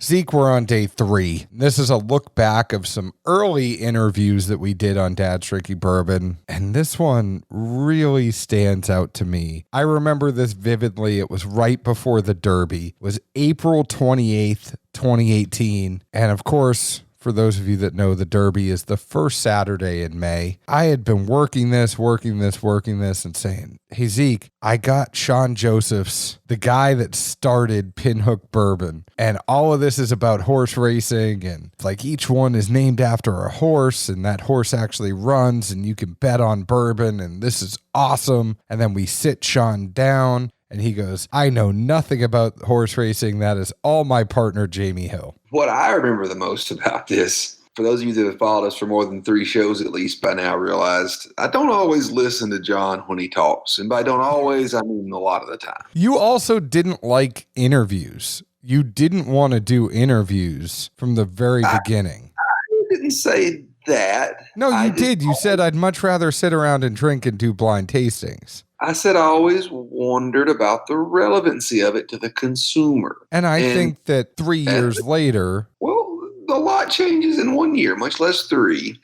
Zeke, we're on day 3. This is a look back of some early interviews that we did on Dad's Tricky Bourbon, and this one really stands out to me. I remember this vividly. It was right before the Derby. It was April 28th, 2018, and of course, for those of you that know, the Derby is the first Saturday in May. I had been working this and saying, hey, Zeke, I got Sean Joseph's, the guy that started Pinhook Bourbon. And all of this is about horse racing. And like each one is named after a horse. And that horse actually runs and you can bet on bourbon. And this is awesome. And then we sit Sean down. And he goes, I know nothing about horse racing. That is all my partner, Jamie Hill. What I remember the most about this, for those of you that have followed us for more than 3 shows at least by now, realized I don't always listen to John when he talks. And by don't always, I mean a lot of the time. You also didn't like interviews. You didn't want to do interviews from the very beginning. I didn't say that. No, you did. You said I'd much rather sit around and drink and do blind tastings. I said I always wondered about the relevancy of it to the consumer. And I think that 3 years later... Well, a lot changes in 1 year, much less 3.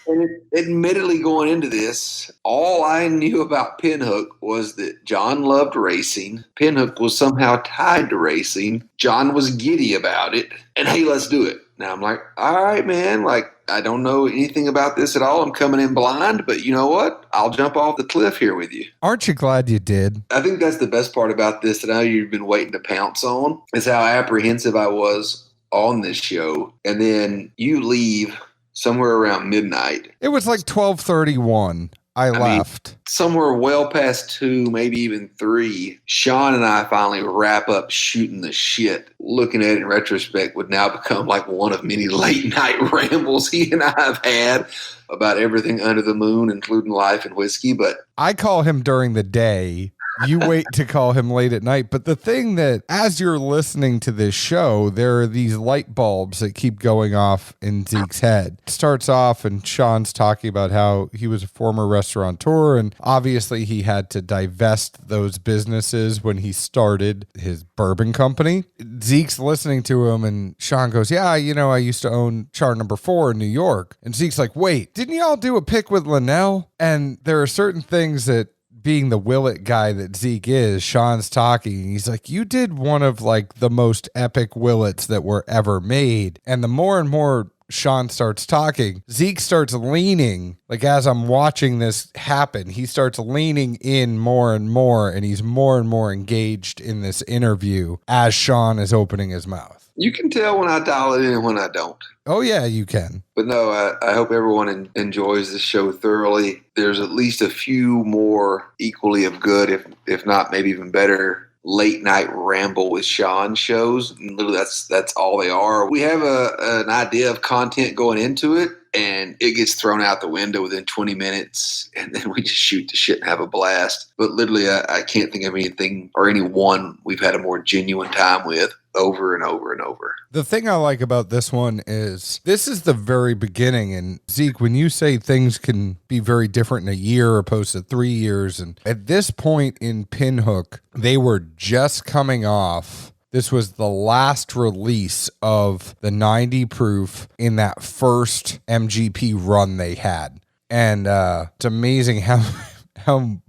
And admittedly going into this, all I knew about Pinhook was that John loved racing. Pinhook was somehow tied to racing. John was giddy about it. And hey, let's do it. Now I'm like, all right, man, I don't know anything about this at all. I'm coming in blind, but you know what? I'll jump off the cliff here with you. Aren't you glad you did? I think that's the best part about this that I know you've been waiting to pounce on, is how apprehensive I was on this show. And then you leave somewhere around midnight. It was like 12:31. I left. Somewhere well past 2, maybe even 3, Sean and I finally wrap up shooting the shit. Looking at it in retrospect would now become like one of many late night rambles he and I have had about everything under the moon, including life and whiskey. But I call him during the day. You wait to call him late at night. But the thing that, as you're listening to this show, there are these light bulbs that keep going off in Zeke's head. It starts off and Sean's talking about how he was a former restaurateur and obviously he had to divest those businesses when he started his bourbon company. Zeke's listening to him and Sean goes, yeah, I used to own Char Number 4 in New York. And Zeke's like, wait, didn't y'all do a pick with Linnell? And there are certain things that, being the Willet guy that Zeke is, Sean's talking. He's like, you did one of like the most epic Willets that were ever made. And the more and more Sean starts talking, Zeke starts leaning, like as I'm watching this happen, he starts leaning in more and more, and he's more and more engaged in this interview as Sean is opening his mouth. You can tell when I dial it in and when I don't. Oh, yeah, you can. But no, I hope everyone enjoys this show thoroughly. There's at least a few more equally of good, if not maybe even better, late night ramble with Sean shows. And literally, that's all they are. We have an idea of content going into it, and it gets thrown out the window within 20 minutes, and then we just shoot the shit and have a blast. But literally, I can't think of anything or anyone we've had a more genuine time with. Over and over and over. The thing I like about this one is this is the very beginning. And Zeke, when you say things can be very different in a year opposed to 3 years, and at this point in Pinhook, they were just coming off. This was the last release of the 90 proof in that first MGP run they had. And it's amazing how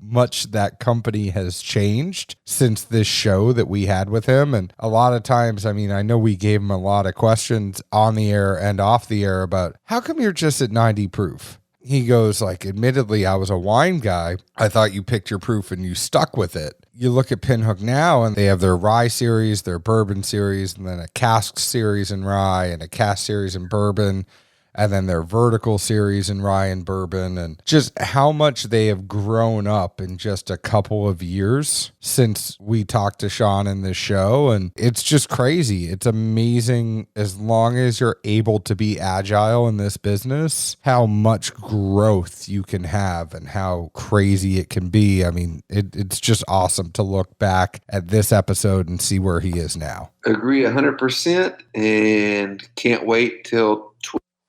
much that company has changed since this show that we had with him. And a lot of times, I know we gave him a lot of questions on the air and off the air about how come you're just at 90 proof? He goes like, admittedly, I was a wine guy. I thought you picked your proof and you stuck with it. You look at Pinhook now and they have their rye series, their bourbon series, and then a cask series in rye and a cask series in bourbon. And then their vertical series in rye and bourbon, and just how much they have grown up in just a couple of years since we talked to Sean in this show. And it's just crazy. It's amazing, as long as you're able to be agile in this business, how much growth you can have and how crazy it can be. It's just awesome to look back at this episode and see where he is now. Agree 100%, and can't wait till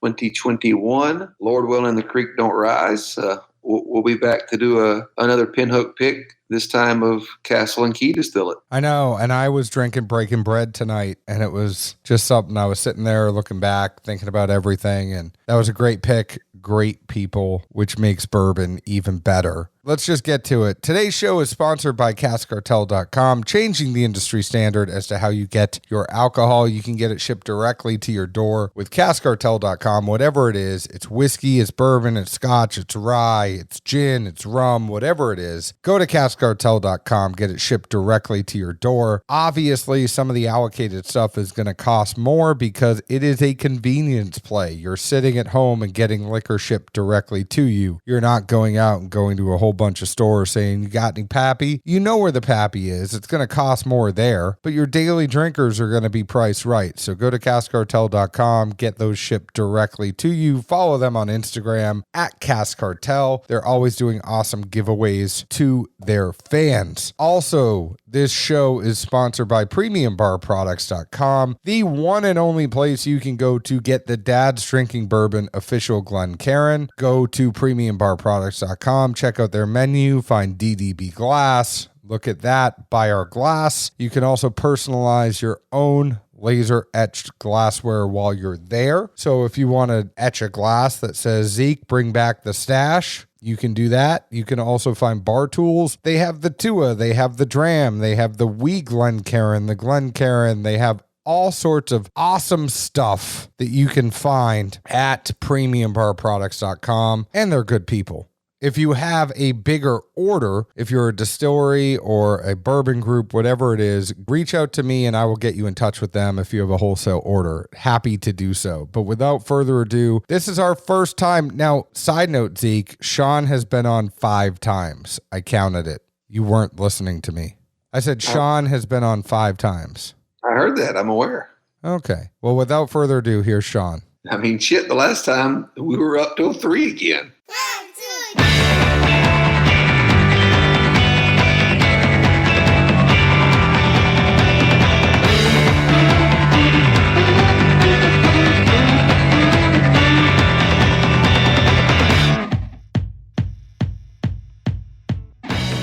2021. Lord willing, the creek don't rise. we'll be back to do another Pinhook pick, this time of Castle and Key Distillate. I know, and I was drinking Breaking Bread tonight, and it was just something. I was sitting there looking back, thinking about everything, and that was a great pick. Great people, which makes bourbon even better. Let's just get to it. Today's show is sponsored by CaskCartel.com, changing the industry standard as to how you get your alcohol. You can get it shipped directly to your door with CaskCartel.com, whatever it is. It's whiskey, it's bourbon, it's scotch, it's rye, it's gin, it's rum, whatever it is. Go to CaskCartel.com, get it shipped directly to your door. Obviously, some of the allocated stuff is going to cost more because it is a convenience play. You're sitting at home and getting liquor shipped directly to you. You're not going out and going to a whole bunch of stores saying, you got any Pappy? You know where the Pappy is. It's going to cost more there, but your daily drinkers are going to be priced right. So go to CaskCartel.com, get those shipped directly to you. Follow them on Instagram at CaskCartel. They're always doing awesome giveaways to their fans. Also, this show is sponsored by PremiumBarProducts.com, the one and only place you can go to get the Dad's Drinking Bourbon official Glencairn. Go to PremiumBarProducts.com, check out their menu, find DDB glass, look at that, buy our glass. You can also personalize your own laser etched glassware while you're there. So if you want to etch a glass that says, Zeke, bring back the stash, you can do that. You can also find bar tools. They have the Tua, they have the Dram, they have the Wee Glencairn, the Glencairn, they have all sorts of awesome stuff that you can find at PremiumBarProducts.com, and they're good people. If you have a bigger order, if you're a distillery or a bourbon group, whatever it is, reach out to me and I will get you in touch with them if you have a wholesale order. Happy to do so. But without further ado, this is our first time. Now, side note, Zeke, Sean has been on 5 times. I counted it. You weren't listening to me. I said Sean has been on 5 times. I heard that. I'm aware. Okay. Well, without further ado, here's Sean. I mean, shit, the last time we were up till 3 again.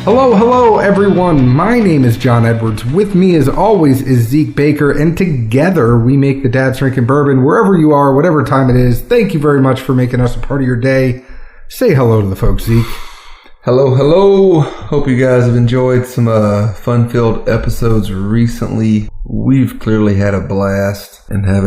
Hello, everyone. My name is John Edwards. With me, as always, is Zeke Baker, and together we make the Dad's Drinking Bourbon wherever you are, whatever time it is. Thank you very much for making us a part of your day. Say hello to the folks, Zeke. Hello. Hope you guys have enjoyed some fun-filled episodes recently. We've clearly had a blast and have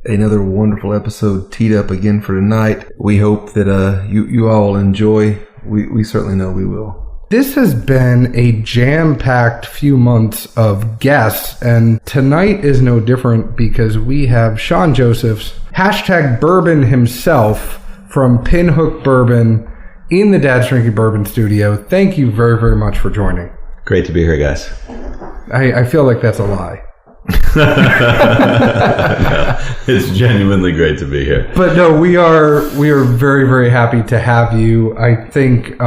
another wonderful episode teed up again for tonight. We hope that you all enjoy. We certainly know we will. This has been a jam-packed few months of guests, and tonight is no different because we have Sean Josephs, #Bourbon himself, from Pinhook Bourbon in the Dad's Drinking Bourbon studio. Thank you very, very much for joining. Great to be here, guys. I feel like that's a lie. No, it's genuinely great to be here. But no, we are very, very happy to have you. I think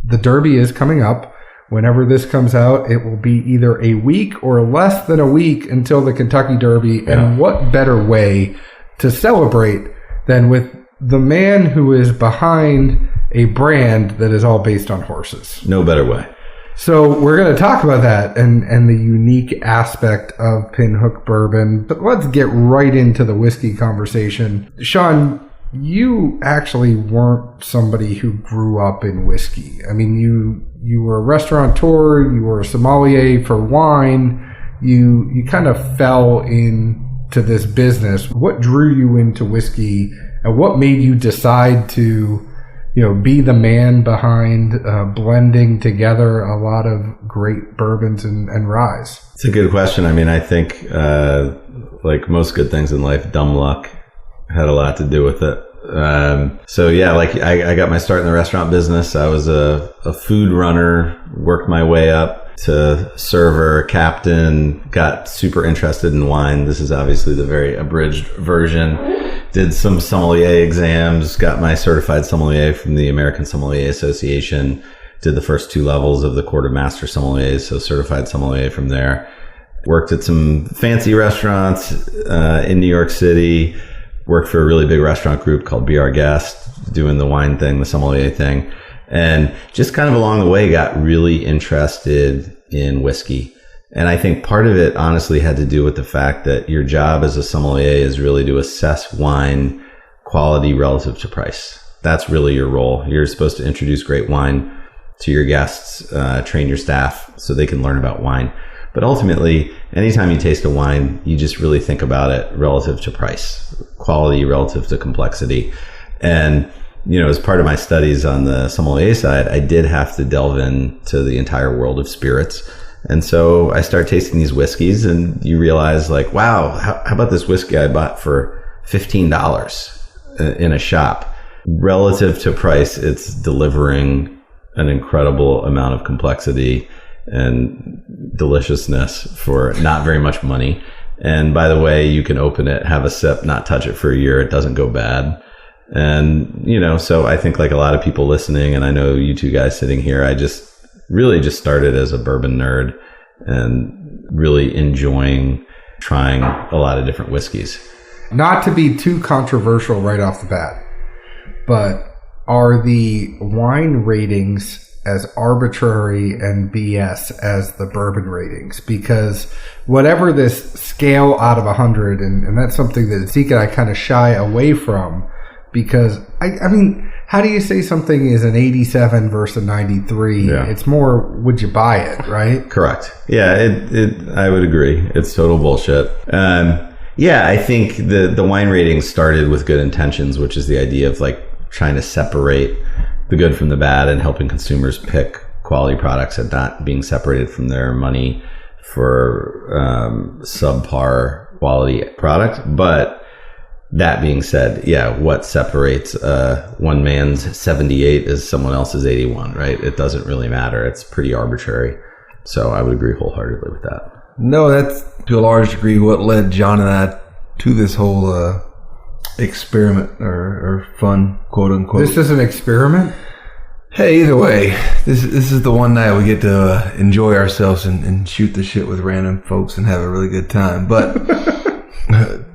the Derby is coming up. Whenever this comes out, it will be either a week or less than a week until the Kentucky Derby. Yeah. And what better way to celebrate than with the man who is behind a brand that is all based on horses? No better way. So we're going to talk about that and the unique aspect of Pinhook Bourbon. But let's get right into the whiskey conversation. Sean, you actually weren't somebody who grew up in whiskey. I mean, you were a restaurateur, you were a sommelier for wine. You kind of fell into this business. What drew you into whiskey, and what made you decide to, be the man behind blending together a lot of great bourbons and ryes? It's a good question. I mean, I think like most good things in life, dumb luck had a lot to do with it. I got my start in the restaurant business. I was a food runner, worked my way up to server, captain, got super interested in wine. This is obviously the very abridged version. Did some sommelier exams, got my certified sommelier from the American Sommelier Association, did the first 2 levels of the Court of Master Sommeliers, so certified sommelier from there. Worked at some fancy restaurants in New York City. Worked for a really big restaurant group called Be Our Guest. doing the wine thing, the sommelier thing, and just kind of along the way got really interested in whiskey. And I think part of it honestly had to do with the fact that your job as a sommelier is really to assess wine quality relative to price. That's really your role. You're supposed to introduce great wine to your guests, train your staff so they can learn about wine. But ultimately, anytime you taste a wine, you just really think about it relative to price, quality relative to complexity. And, as part of my studies on the sommelier side, I did have to delve into the entire world of spirits. And so I start tasting these whiskeys, and you realize, like, wow, how about this whiskey I bought for $15 in a shop? Relative to price, it's delivering an incredible amount of complexity and deliciousness for not very much money. And by the way, you can open it, have a sip, not touch it for a year. It doesn't go bad. And, so I think like a lot of people listening, and I know you two guys sitting here, I just started as a bourbon nerd and really enjoying trying a lot of different whiskeys. Not to be too controversial right off the bat, but are the wine ratings as arbitrary and BS as the bourbon ratings? Because whatever this scale out of 100, and that's something that Zeke and I kind of shy away from, because I mean, how do you say something is an 87 versus a 93? Yeah. It's more, would you buy it, right? Correct. Yeah, I would agree. It's total bullshit. Yeah, I think the wine ratings started with good intentions, which is the idea of like trying to separate the good from the bad and helping consumers pick quality products and not being separated from their money for subpar quality product. But that being said, yeah, what separates one man's 78 is someone else's 81, right? It doesn't really matter. It's pretty arbitrary. So I would agree wholeheartedly with that. No, that's to a large degree what led John and I to this whole experiment or fun, quote unquote. This is an experiment? Hey, either way, this is the one night we get to enjoy ourselves and shoot the shit with random folks and have a really good time. But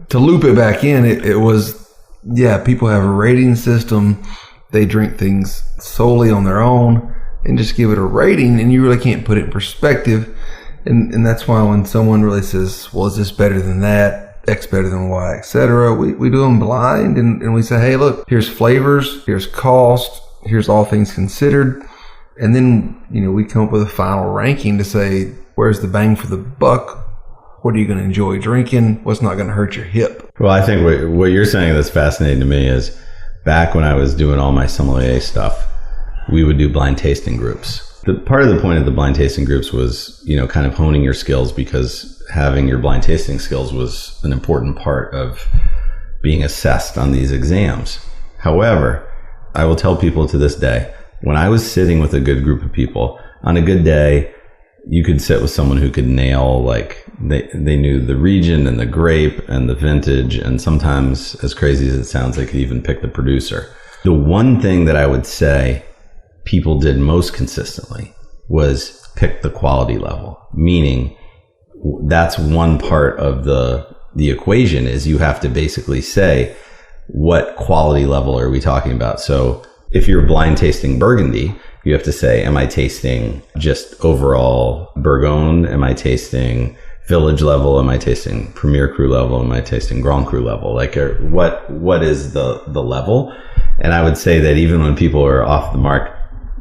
to loop it back in, it was, yeah, people have a rating system. They drink things solely on their own and just give it a rating, and you really can't put it in perspective. And that's why when someone really says, well, is this better than that? X better than Y, etc. We do them blind and we say, hey, look, here's flavors, here's cost, here's all things considered. And then, we come up with a final ranking to say, where's the bang for the buck? What are you going to enjoy drinking? What's not going to hurt your hip? Well, I think what you're saying that's fascinating to me is back when I was doing all my sommelier stuff, we would do blind tasting groups. Part of the point of the blind tasting groups was, kind of honing your skills, because having your blind tasting skills was an important part of being assessed on these exams. However, I will tell people to this day, when I was sitting with a good group of people, on a good day, you could sit with someone who could nail, like, they knew the region and the grape and the vintage, and sometimes, as crazy as it sounds, they could even pick the producer. The one thing that I would say people did most consistently was pick the quality level, meaning that's one part of the equation is you have to basically say, what quality level are we talking about? So if you're blind tasting Burgundy, you have to say, am I tasting just overall Bourgogne? Am I tasting village level? Am I tasting Premier Cru level? Am I tasting Grand Cru level? Like, what is the level? And I would say that even when people are off the mark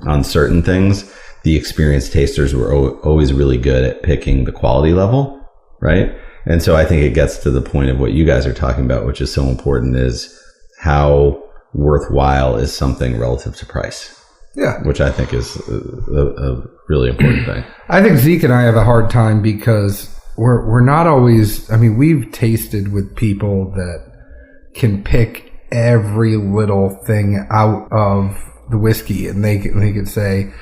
on certain things, the experienced tasters were always really good at picking the quality level, right? And so I think it gets to the point of what you guys are talking about, which is so important, is how worthwhile is something relative to price. Yeah. Which I think is a really important thing. I think Zeke and I have a hard time because we're not always, we've tasted with people that can pick every little thing out of the whiskey, and they could say,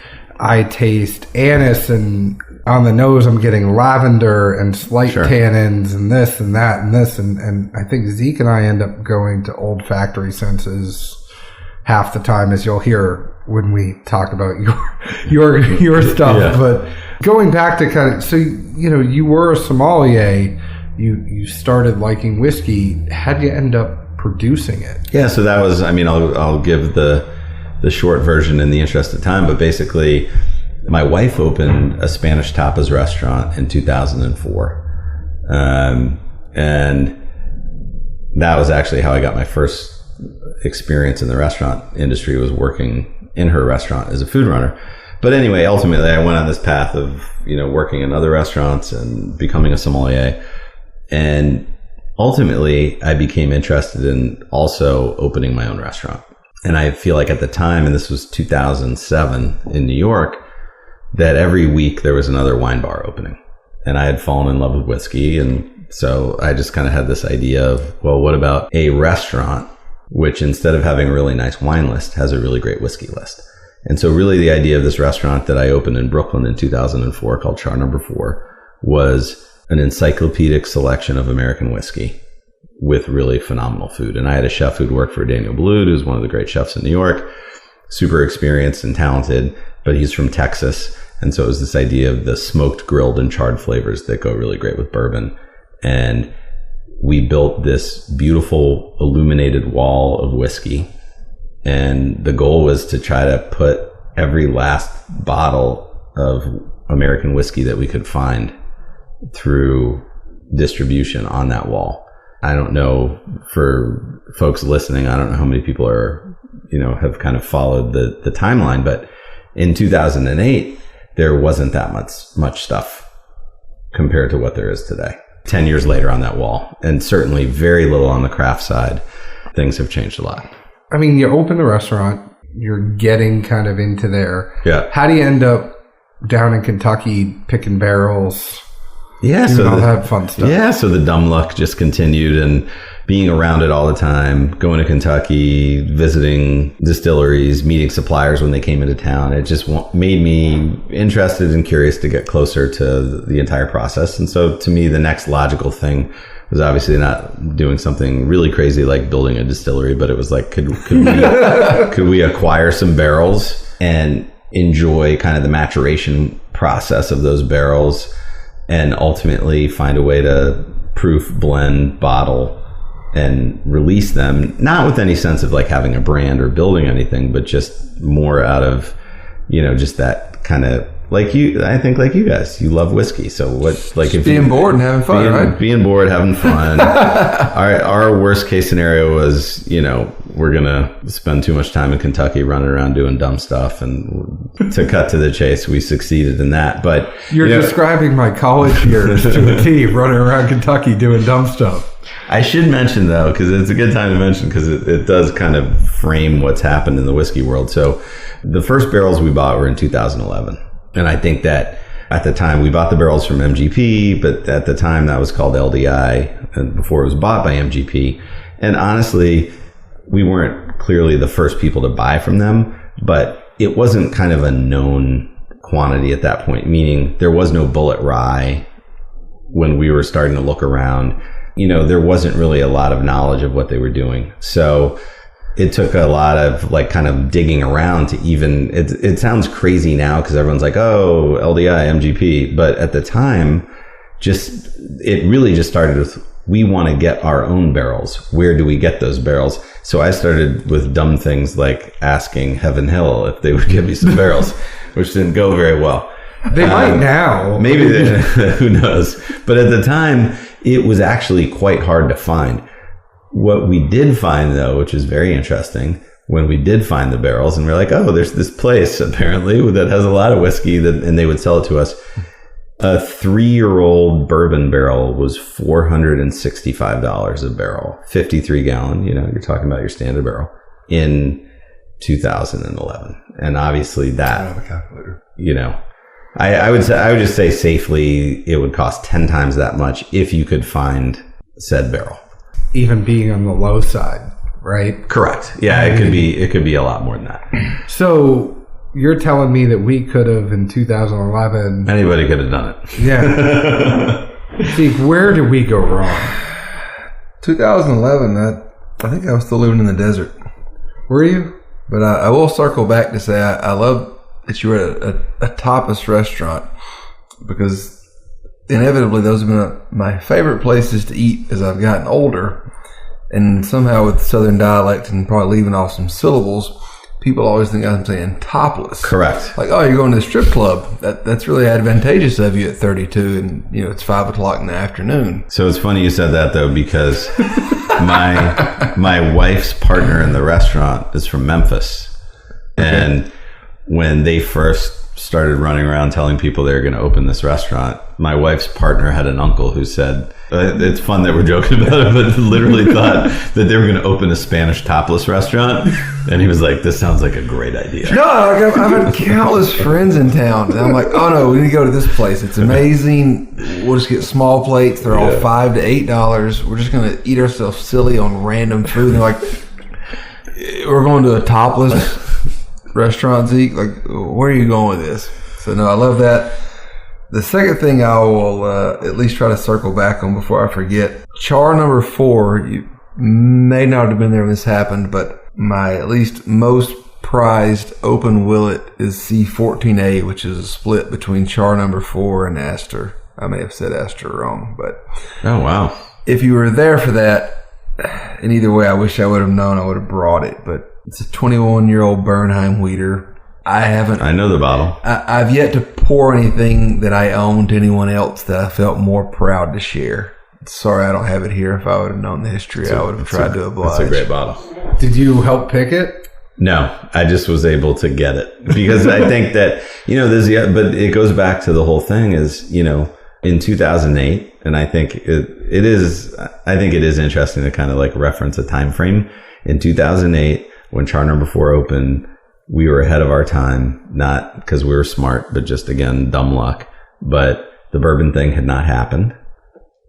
I taste anise, and on the nose I'm getting lavender and slight tannins and this and that and this, and I think Zeke and I end up going to old factory senses half the time, as you'll hear when we talk about your stuff. Yeah. But going back to kind of, so you were a sommelier, you started liking whiskey. How'd you end up producing it? Yeah, so that was, I mean, I'll give the short version in the interest of time, but basically my wife opened a Spanish tapas restaurant in 2004. And that was actually how I got my first experience in the restaurant industry, was working in her restaurant as a food runner. But anyway, ultimately I went on this path of, working in other restaurants and becoming a sommelier. And ultimately I became interested in also opening my own restaurant. And I feel like at the time, and this was 2007 in New York, that every week there was another wine bar opening. And I had fallen in love with whiskey. And so I just kind of had this idea of, well, what about a restaurant which, instead of having a really nice wine list, has a really great whiskey list? And so really the idea of this restaurant that I opened in Brooklyn in 2004 called Char Number 4 was an encyclopedic selection of American whiskey with really phenomenal food. And I had a chef who'd worked for Daniel Boulud, who's one of the great chefs in New York, super experienced and talented, but he's from Texas. And so it was this idea of the smoked, grilled, and charred flavors that go really great with bourbon. And we built this beautiful illuminated wall of whiskey. And the goal was to try to put every last bottle of American whiskey that we could find through distribution on that wall. I don't know, for folks listening, I don't know how many people are, have kind of followed the timeline, but in 2008, there wasn't that much stuff compared to what there is today. 10 years later on that wall, and certainly very little on the craft side. Things have changed a lot. I mean, you open the restaurant, you're getting kind of into there. Yeah. How do you end up down in Kentucky picking barrels? Yeah, so all that fun stuff. Yeah, so the dumb luck just continued, and being around it all the time, going to Kentucky, visiting distilleries, meeting suppliers when they came into town. It just made me interested and curious to get closer to the entire process. And so to me, the next logical thing was obviously not doing something really crazy like building a distillery, but it was like, could we acquire some barrels and enjoy kind of the maturation process of those barrels, and ultimately find a way to proof, blend, bottle, and release them, not with any sense of like having a brand or building anything, but just more out of, just that kind of, like I think like you guys, you love whiskey. So what, like, if being bored and having fun, right? Being bored, having fun. Our worst case scenario was, we're going to spend too much time in Kentucky running around doing dumb stuff. And to cut to the chase, we succeeded in that. But you're describing my college years to a T, running around Kentucky doing dumb stuff. I should mention, though, because it's a good time to mention, because it does kind of frame what's happened in the whiskey world. So the first barrels we bought were in 2011. And I think that at the time we bought the barrels from MGP, but at the time that was called LDI, and before it was bought by MGP. And honestly, we weren't clearly the first people to buy from them, but it wasn't kind of a known quantity at that point, meaning there was no Bullet Rye when we were starting to look around. There wasn't really a lot of knowledge of what they were doing. So it took a lot of like kind of digging around to even, it sounds crazy now because everyone's like, oh, LDI, MGP. But at the time, it really just started with, we want to get our own barrels. Where do we get those barrels? So I started with dumb things like asking Heaven Hill if they would give me some barrels, which didn't go very well. They might now. Maybe, who knows? But at the time, it was actually quite hard to find. What we did find, though, which is very interesting, when we did find the barrels, and we're like, oh, there's this place apparently that has a lot of whiskey, and they would sell it to us. A 3-year-old bourbon barrel was $465 a barrel, 53 gallon. You're talking about your standard barrel in 2011, and obviously that, I have a calculator. I would just say safely it would cost 10 times that much if you could find said barrel. Even being on the low side, right? Correct. Yeah, it could be a lot more than that. So you're telling me that we could have in 2011. Anybody could have done it. Yeah. See, where did we go wrong? 2011. I think I was still living in the desert. Were you? But I will circle back to say I love that you were at a tapas restaurant, because inevitably those have been my favorite places to eat as I've gotten older. And somehow with Southern dialect and probably leaving off some syllables, people always think I'm saying topless. Correct. Like, oh, you're going to the strip club. That's really advantageous of you at 32, and it's 5 o'clock in the afternoon. So it's funny you said that though, because my wife's partner in the restaurant is from Memphis, and when they first started running around telling people they were going to open this restaurant, my wife's partner had an uncle who said, it's fun that we're joking about it, but literally thought that they were going to open a Spanish topless restaurant. And he was like, this sounds like a great idea. No, like I've had countless friends in town. And I'm like, oh no, we need to go to this place. It's amazing. We'll just get small plates. They're all $5 to $8. We're just going to eat ourselves silly on random food. And they're like, we're going to a topless restaurant, Zeke. Like, where are you going with this? So no, I love that. The second thing I will at least try to circle back on before I forget, char number 4, you may not have been there when this happened, but my at least most prized open willet is C14A, which is a split between char number 4 and Astor. I may have said Astor wrong, but oh wow! If you were there for that, and either way, I wish I would have known. I would have brought it, but it's a 21-year-old Bernheim Wheater. I know the bottle. I've yet to pour anything that I own to anyone else that I felt more proud to share. Sorry, I don't have it here. If I would have known the history, I would have tried to oblige. It's a great bottle. Did you help pick it? No, I just was able to get it because I think that, but it goes back to the whole thing is, in 2008, and I think it is interesting to kind of like reference a time frame. In 2008, when char number 4 opened, we were ahead of our time, not because we were smart, but just, again, dumb luck. But the bourbon thing had not happened.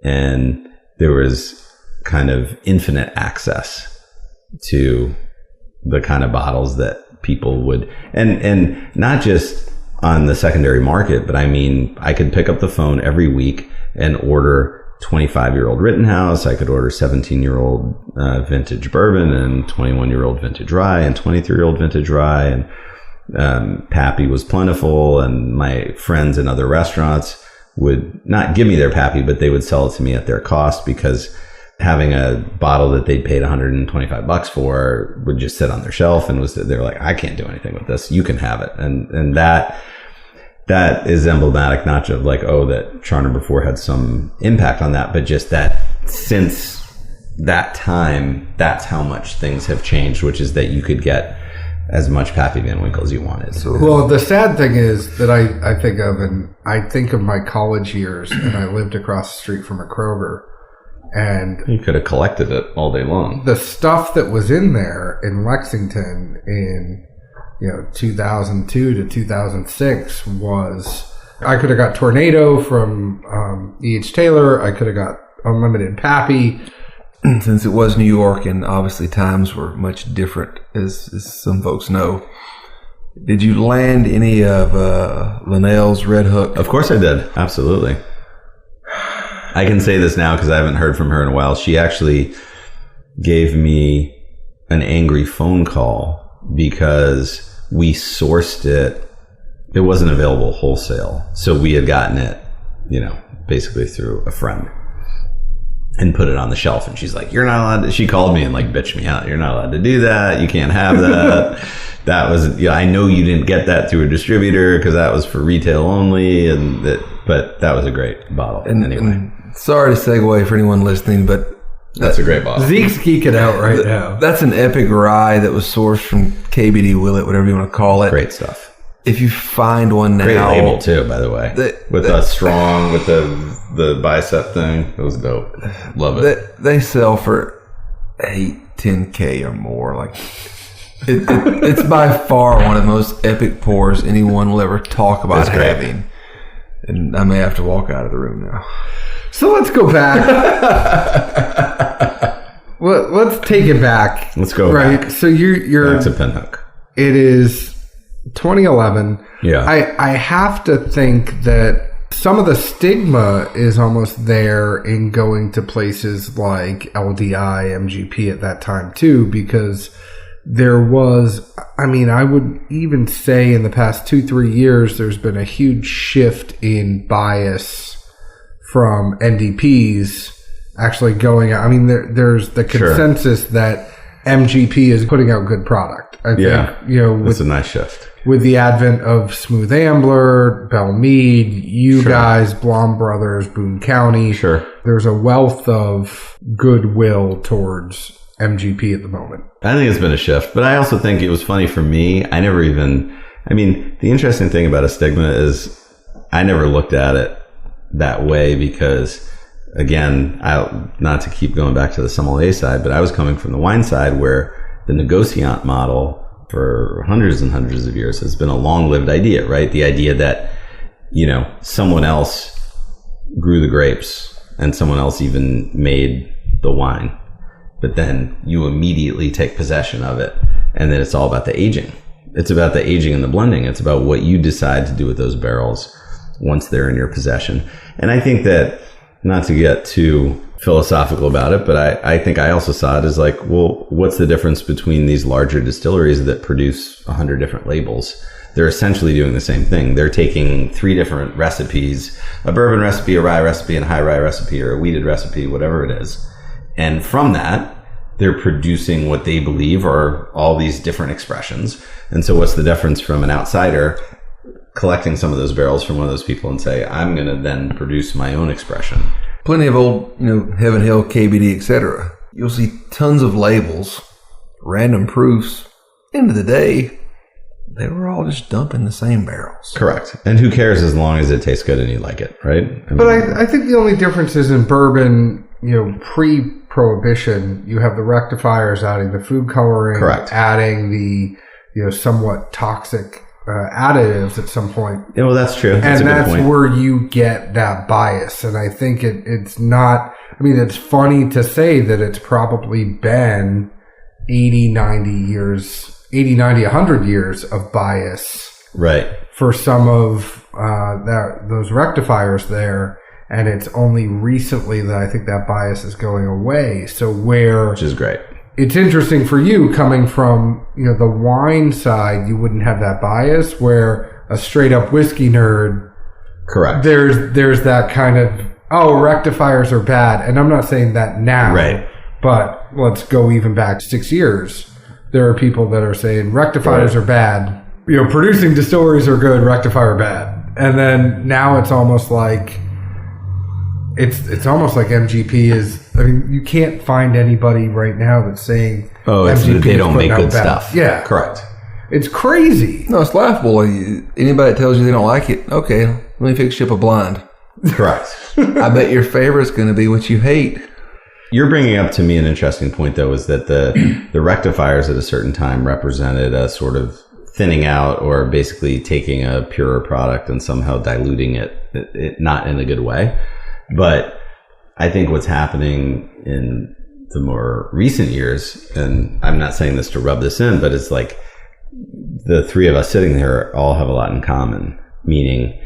And there was kind of infinite access to the kind of bottles that people would, and not just on the secondary market, but I mean, I could pick up the phone every week and order 25-year-old Rittenhouse. I could order 17-year-old vintage bourbon and 21-year-old vintage rye and 23-year-old vintage rye. And Pappy was plentiful. And my friends in other restaurants would not give me their Pappy, but they would sell it to me at their cost, because having a bottle that they'd paid $125 for would just sit on their shelf, and they're like, I can't do anything with this. You can have it. And that is emblematic, not just like, that char number 4 had some impact on that, but just that since that time, that's how much things have changed, which is that you could get as much Pappy Van Winkle as you wanted. Well, the sad thing is that I think of, and I think of my college years, and I lived across the street from a Kroger, and you could have collected it all day long. The stuff that was in there in Lexington in 2002 to 2006 was, I could have got Tornado from E.H. Taylor. I could have got Unlimited Pappy. Since it was New York and obviously times were much different, as some folks know, did you land any of Linnell's Red Hook? Of course I did. Absolutely. I can say this now because I haven't heard from her in a while. She actually gave me an angry phone call because we sourced it. It wasn't available wholesale. So we had gotten it, basically through a friend and put it on the shelf. And she's like, you're not allowed to, she called me and like bitched me out. You're not allowed to do that. You can't have that. That was, I know you didn't get that through a distributor because that was for retail only. But that was a great bottle. Anyway. And sorry to segue for anyone listening, but that's a great bottle. Zeke's geeking out right now. That's an epic rye that was sourced from KBD Willet, whatever you want to call it. Great stuff. If you find one now, great label too, by the way, with the bicep thing. It was dope. Love it. They sell for $8-10K or more. Like it's by far one of the most epic pours anyone will ever talk about having. And I may have to walk out of the room now. So let's go back. Let's take it back. Let's go right. back. So you're back to Pinhook. It is 2011. Yeah. I have to think that some of the stigma is almost there in going to places like LDI, MGP at that time too, because there was, I would even say in the past 2-3 years, there's been a huge shift in bias from NDPs actually going out. I mean, there's the consensus that MGP is putting out good product. I think, it's a nice shift. With the advent of Smooth Ambler, Bell Mead, you guys, Blom Brothers, Boone County. Sure. There's a wealth of goodwill towards MGP at the moment. I think it's been a shift, but I also think it was funny for me. The interesting thing about a stigma is I never looked at it that way because, again, not to keep going back to the sommelier side, but I was coming from the wine side where the negociant model for hundreds and hundreds of years has been a long-lived idea, right? The idea that, someone else grew the grapes and someone else even made the wine, but then you immediately take possession of it, and then it's all about the aging. It's about the aging and the blending. It's about what you decide to do with those barrels once they're in your possession. And I think that, not to get too philosophical about it, but I think I also saw it as like, well, what's the difference between these larger distilleries that produce 100 different labels? They're essentially doing the same thing. They're taking 3 different recipes, a bourbon recipe, a rye recipe, and a high rye recipe, or a wheated recipe, whatever it is. And from that, they're producing what they believe are all these different expressions. And so what's the difference from an outsider collecting some of those barrels from one of those people and say, I'm going to then produce my own expression? Plenty of old, Heaven Hill, KBD, etc. You'll see tons of labels, random proofs. End of the day, they were all just dumping the same barrels. Correct. And who cares as long as it tastes good and you like it, right? I think the only difference is in bourbon, pre-prohibition, you have the rectifiers adding the food coloring, correct, adding the, somewhat toxic additives at some point. Yeah, well, that's true. That's where you get that bias. And I think it's not, it's funny to say that it's probably been 80, 90, 100 years of bias. Right. For some of those rectifiers there. And it's only recently that I think that bias is going away. Which is great. It's interesting for you coming from, the wine side, you wouldn't have that bias, where a straight up whiskey nerd. Correct. There's that kind of, rectifiers are bad. And I'm not saying that now. Right. But let's go even back 6 years. There are people that are saying rectifiers are bad. Producing distilleries are good, rectifier bad. And then now it's almost like, It's almost like MGP is. You can't find anybody right now that's saying MGP they don't make good stuff. Yeah, correct. It's crazy. No, it's laughable. Anybody that tells you they don't like it, okay, let me fix you up a blind. Correct. I bet your favorite's going to be what you hate. You're bringing up to me an interesting point, though, is that the rectifiers at a certain time represented a sort of thinning out, or basically taking a purer product and somehow diluting it not in a good way. But I think what's happening in the more recent years, and I'm not saying this to rub this in, but it's like the 3 of us sitting there all have a lot in common, meaning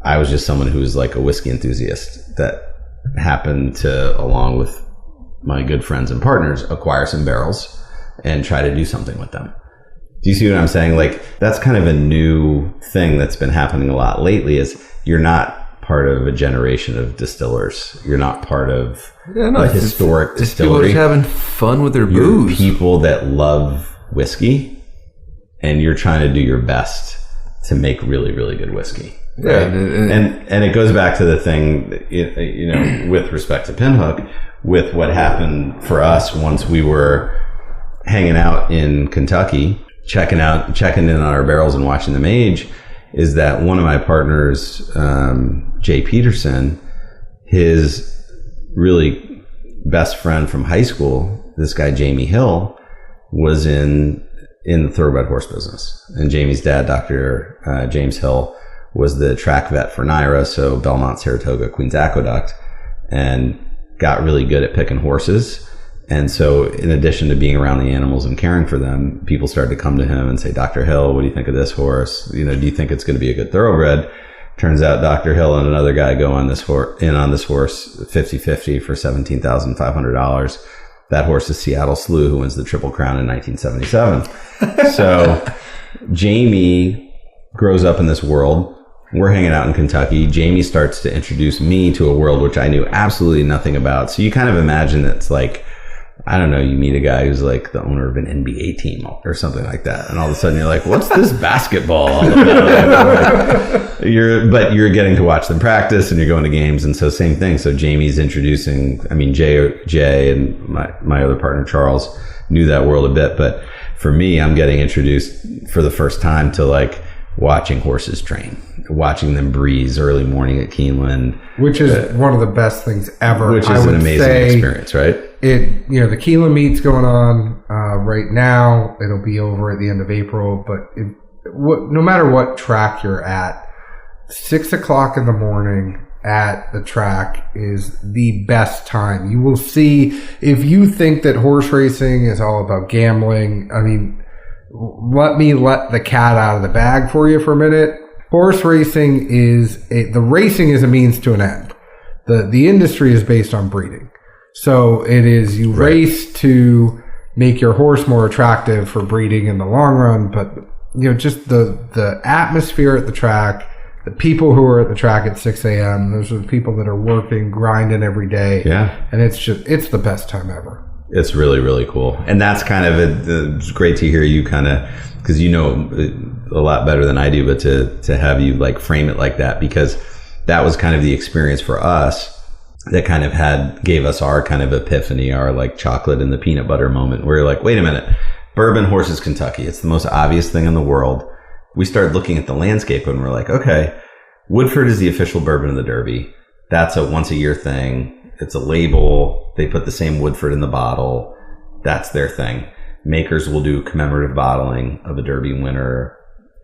I was just someone who was like a whiskey enthusiast that happened to, along with my good friends and partners, acquire some barrels and try to do something with them. Do you see what I'm saying? Like, that's kind of a new thing that's been happening a lot lately, is you're not part of a generation of distillers. You're not part of a historic distillery. People just having fun with their booze. You're people that love whiskey, and you're trying to do your best to make really, really good whiskey. Right? Yeah, and it goes back to the thing, with respect to Pinhook, with what happened for us once we were hanging out in Kentucky, checking in on our barrels and watching them age, is that one of my partners, Jay Peterson, his really best friend from high school, this guy Jamie Hill, was in the thoroughbred horse business. And Jamie's dad, Dr. James Hill, was the track vet for NYRA, so Belmont, Saratoga, Queens Aqueduct, and got really good at picking horses. And so in addition to being around the animals and caring for them, people started to come to him and say, Dr. Hill, what do you think of this horse? Do you think it's going to be a good thoroughbred? Turns out Dr. Hill and another guy go on this horse 50-50 for $17,500. That horse is Seattle Slew, who wins the Triple Crown in 1977. So Jamie grows up in this world, We're hanging out in Kentucky. Jamie starts to introduce me to a world which I knew absolutely nothing about. So you kind of imagine it's like, I don't know, you meet a guy who's like the owner of an NBA team or something like that. And all of a sudden you're like, what's this basketball all about? But you're getting to watch them practice and you're going to games. And so same thing. So Jamie's introducing, I mean, Jay and my other partner, Charles, knew that world a bit. But for me, I'm getting introduced for the first time to like watching horses train, watching them breeze early morning at Keeneland. Which is one of the best things ever. Which is an amazing experience, right? The Keeneland meet's going on right now. It'll be over at the end of April. But no matter what track you're at, 6 o'clock in the morning at the track is the best time. You will see, if you think that horse racing is all about gambling, I mean, let me let the cat out of the bag for you for a minute. Horse racing the racing is a means to an end. The industry is based on breeding. So it is, you race to make your horse more attractive for breeding in the long run, but just the atmosphere at the track, the people who are at the track at 6 a.m., those are the people that are working, grinding every day. Yeah. And it's the best time ever. It's really, really cool. And that's kind of it's great to hear you kind of, because you know a lot better than I do, but to have you like frame it like that, because that was kind of the experience for us that kind of gave us our kind of epiphany, our like chocolate and the peanut butter moment, where you're like, wait a minute, bourbon horses Kentucky. It's the most obvious thing in the world. We started looking at the landscape and we're like, okay, Woodford is the official bourbon of the Derby. That's a once a year thing. It's a label. They put the same Woodford in the bottle. That's their thing. Makers will do commemorative bottling of a Derby winner,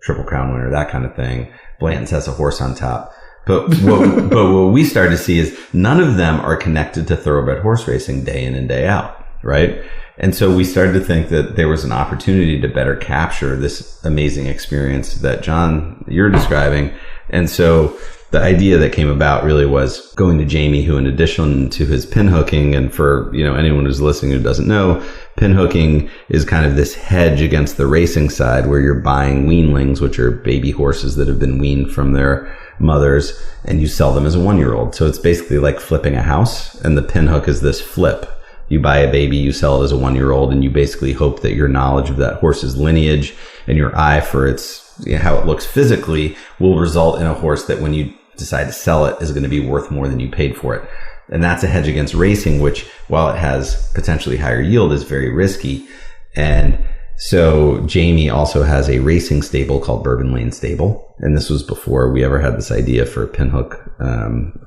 Triple Crown winner, that kind of thing. Blanton's has a horse on top. But what we started to see is none of them are connected to thoroughbred horse racing day in and day out, right? And so we started to think that there was an opportunity to better capture this amazing experience that John, you're describing. And so the idea that came about really was going to Jamie, who in addition to his pinhooking, and for anyone who's listening who doesn't know, pinhooking is kind of this hedge against the racing side where you're buying weanlings, which are baby horses that have been weaned from their mothers, and you sell them as a 1-year-old. So it's basically like flipping a house, and the pinhook is this flip. You buy a baby, you sell it as a 1-year-old, and you basically hope that your knowledge of that horse's lineage and your eye for its how it looks physically will result in a horse that when you decide to sell it is going to be worth more than you paid for it. And that's a hedge against racing, which, while it has potentially higher yield, is very risky. And so Jamie also has a racing stable called Bourbon Lane Stable. And this was before we ever had this idea for Pinhook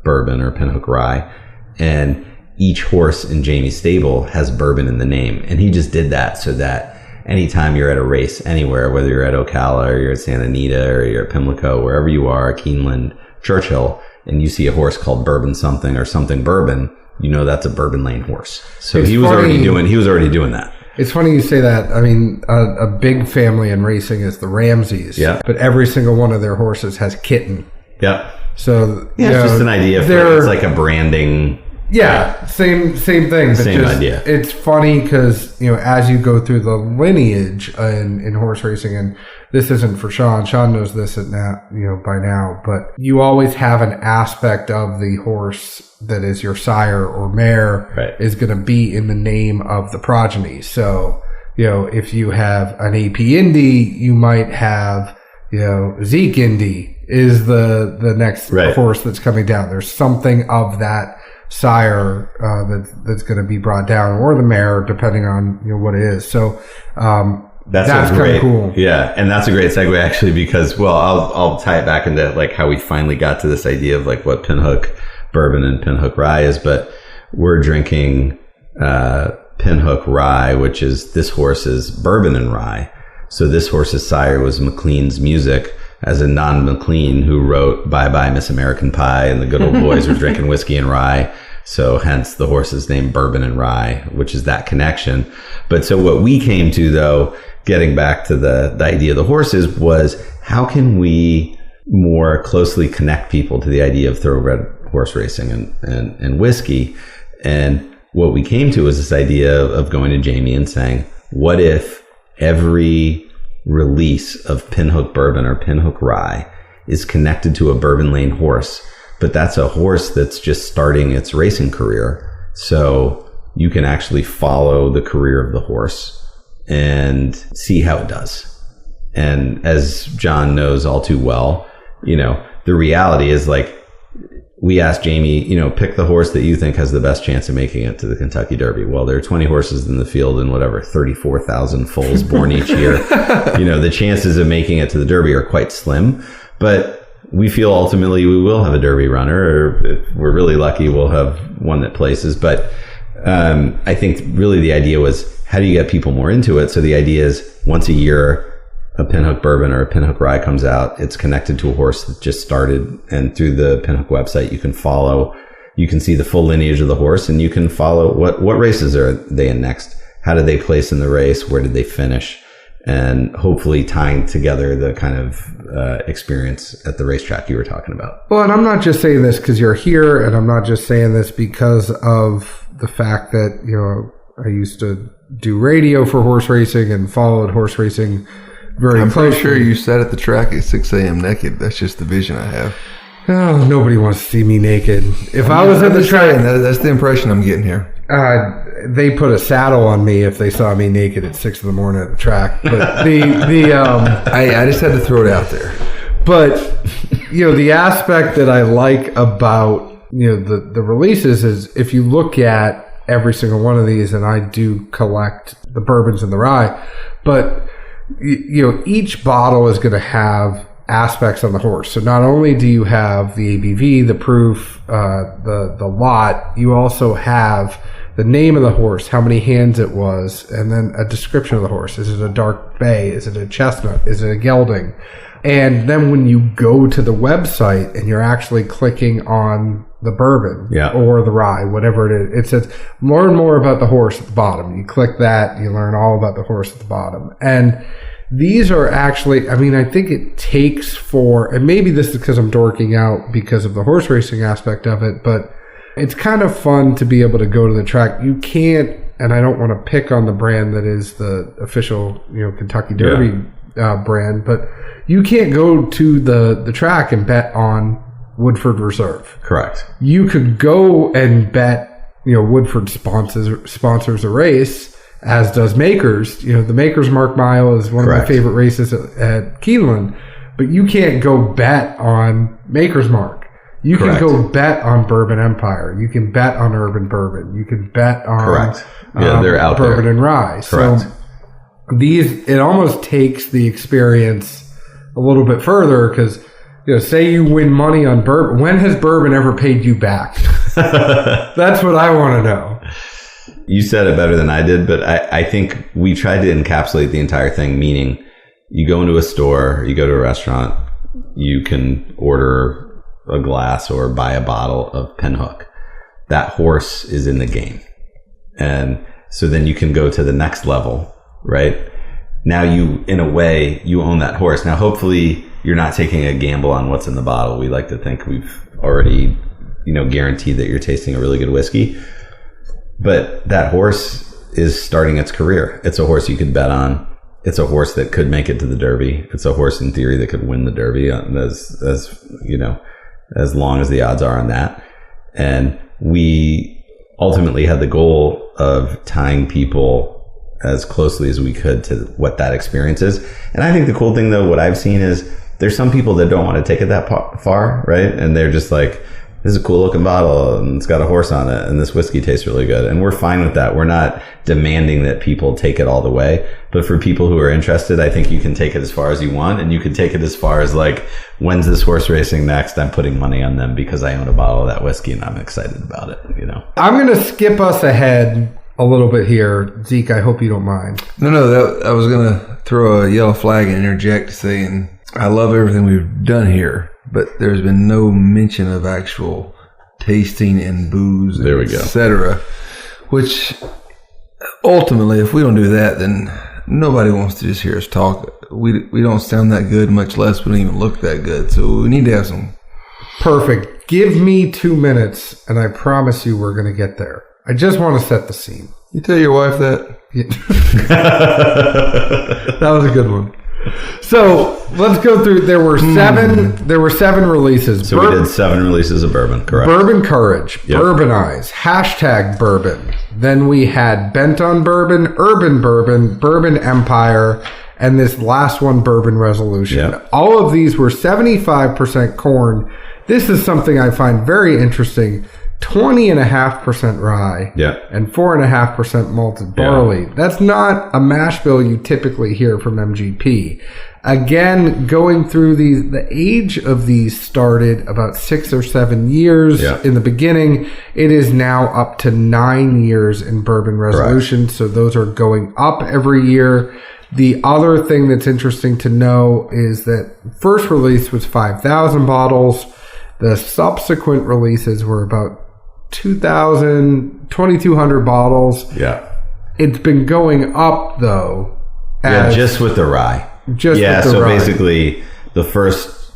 bourbon or Pinhook rye. And each horse in Jamie's stable has bourbon in the name. And he just did that so that anytime you're at a race anywhere, whether you're at Ocala or you're at Santa Anita or you're at Pimlico, wherever you are, Keeneland, Churchill, and you see a horse called Bourbon something or something bourbon, that's a Bourbon Lane horse. So he was already doing that. It's funny you say that. I mean, a big family in racing is the Ramseys. Yeah. But every single one of their horses has kitten. Yeah. So it's just an idea. It's like a branding. Yeah, same thing. But same idea. It's funny because as you go through the lineage in horse racing, and this isn't for Sean. Sean knows this by now, but you always have an aspect of the horse that is your sire or mare is going to be in the name of the progeny. So if you have an AP Indy, you might have Zeke Indy is the next horse that's coming down. There's something of that sire that's going to be brought down, or the mare, depending on what it is. So that's kind of cool. Yeah, and that's a great segue actually, because I'll tie it back into like how we finally got to this idea of like what Pinhook bourbon and Pinhook rye is. But we're drinking Pinhook rye, which is this horse's bourbon and rye. So this horse's sire was McLean's Music, as in Don McLean, who wrote Bye Bye Miss American Pie and the Good Old Boys were drinking whiskey and rye. So hence the horse's name Bourbon and Rye, which is that connection. But so what we came to, though, getting back to the idea of the horses, was how can we more closely connect people to the idea of thoroughbred horse racing and whiskey? And what we came to was this idea of going to Jamie and saying, what if every release of Pinhook bourbon or Pinhook rye is connected to a Bourbon Lane horse, but that's a horse that's just starting its racing career. So you can actually follow the career of the horse and see how it does. And as John knows all too well, the reality is, like, we asked Jamie, pick the horse that you think has the best chance of making it to the Kentucky Derby. Well, there are 20 horses in the field and 34,000 foals born each year. The chances of making it to the Derby are quite slim, but we feel ultimately we will have a Derby runner, or if we're really lucky, we'll have one that places. But I think really the idea was, how do you get people more into it? So the idea is, once a year, a Pinhook bourbon or a Pinhook rye comes out. It's connected to a horse that just started, and through the Pinhook website, you can see the full lineage of the horse, and you can follow what races are they in next, how did they place in the race, where did they finish, and hopefully tying together the kind of experience at the racetrack you were talking about. Well, and I'm not just saying this because you're here, and I'm not just saying this because of the fact that, I used to do radio for horse racing and followed horse racing very I'm closely. pretty sure you sat at the track at 6 a.m. naked. That's just the vision I have. Oh, nobody wants to see me naked. If I was at the track, that's the impression I'm getting here. they put a saddle on me if they saw me naked at 6 a.m. at the track. But I just had to throw it out there. But the aspect that I like about the releases is, if you look at every single one of these, and I do collect the bourbons and the rye, but each bottle is going to have aspects on the horse. So not only do you have the ABV, the proof, the lot, you also have the name of the horse, how many hands it was, and then a description of the horse. Is it a dark bay? Is it a chestnut? Is it a gelding? And then when you go to the website and you're actually clicking on the bourbon or the rye, whatever it is, it says learn more about the horse at the bottom. You click that, you learn all about the horse at the bottom. And these are actually, I think it takes for, and maybe this is because I'm dorking out because of the horse racing aspect of it, but it's kind of fun to be able to go to the track. You can't, and I don't want to pick on the brand that is the official, Kentucky Derby brand, but you can't go to the track and bet on Woodford Reserve. Correct. You could go and bet, Woodford sponsors a race, as does Makers. The Makers Mark Mile is one of my favorite races at Keeneland, but you can't go bet on Makers Mark. You can go bet on Bourbon Empire. You can bet on Urban Bourbon. You can bet on they're out Bourbon there. And Rye. Correct. So it almost takes the experience a little bit further, because say you win money on bourbon. When has bourbon ever paid you back? That's what I want to know. You said it better than I did, but I think we tried to encapsulate the entire thing, meaning you go into a store, you go to a restaurant, you can order a glass or buy a bottle of Pinhook. That horse is in the game. And so then you can go to the next level, right? Now in a way, you own that horse. Now, hopefully you're not taking a gamble on what's in the bottle. We like to think we've already, guaranteed that you're tasting a really good whiskey. But that horse is starting its career. It's a horse you could bet on. It's a horse that could make it to the Derby. It's a horse in theory that could win the Derby, as long as the odds are on that. And we ultimately had the goal of tying people as closely as we could to what that experience is. And I think the cool thing, though, what I've seen is there's some people that don't want to take it that far, right? And they're just like, this is a cool looking bottle and it's got a horse on it and this whiskey tastes really good. And we're fine with that. We're not demanding that people take it all the way. But for people who are interested, I think you can take it as far as you want. And you can take it as far as like, when's this horse racing next? I'm putting money on them because I own a bottle of that whiskey and I'm excited about it, I'm going to skip us ahead a little bit here. Zeke, I hope you don't mind. No, I was going to throw a yellow flag and interject saying, I love everything we've done here, but there's been no mention of actual tasting and booze, etc. Which ultimately, if we don't do that, then nobody wants to just hear us talk. We don't sound that good, much less we don't even look that good. So we need to have some. Perfect. Give me 2 minutes, and I promise you we're going to get there. I just want to set the scene. You tell your wife that? Yeah. That was a good one. So let's go through. There were seven releases. So we did 7 releases of bourbon, correct? Bourbon Courage, Bourbonize, #Bourbon. Then we had Bent on Bourbon, Urban Bourbon, Bourbon Empire, and this last one, Bourbon Resolution. Yep. All of these were 75% corn. This is something I find very interesting. 20.5% rye, and 4.5% malted barley. That's not a mash bill you typically hear from MGP. Again, going through these, the age of these started about 6 or 7 years in the beginning. It is now up to 9 years in Bourbon Resolution. Correct. So those are going up every year. The other thing that's interesting to know is that first release was 5,000 bottles. The subsequent releases were about 2,200 bottles. Yeah. It's been going up though. Just with the rye. Rye. Basically the first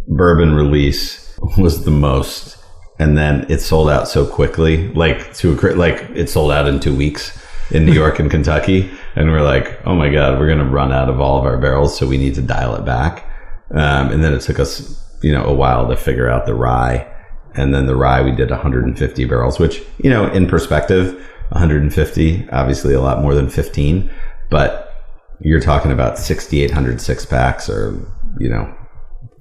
bourbon release was the most, and then it sold out so quickly, like it sold out in 2 weeks in New York and Kentucky, and we're like, oh my God, we're going to run out of all of our barrels, so we need to dial it back. And then it took us, a while to figure out the rye. And then the rye, we did 150 barrels, which, in perspective, 150, obviously a lot more than 15. But you're talking about 6,800 six-packs or,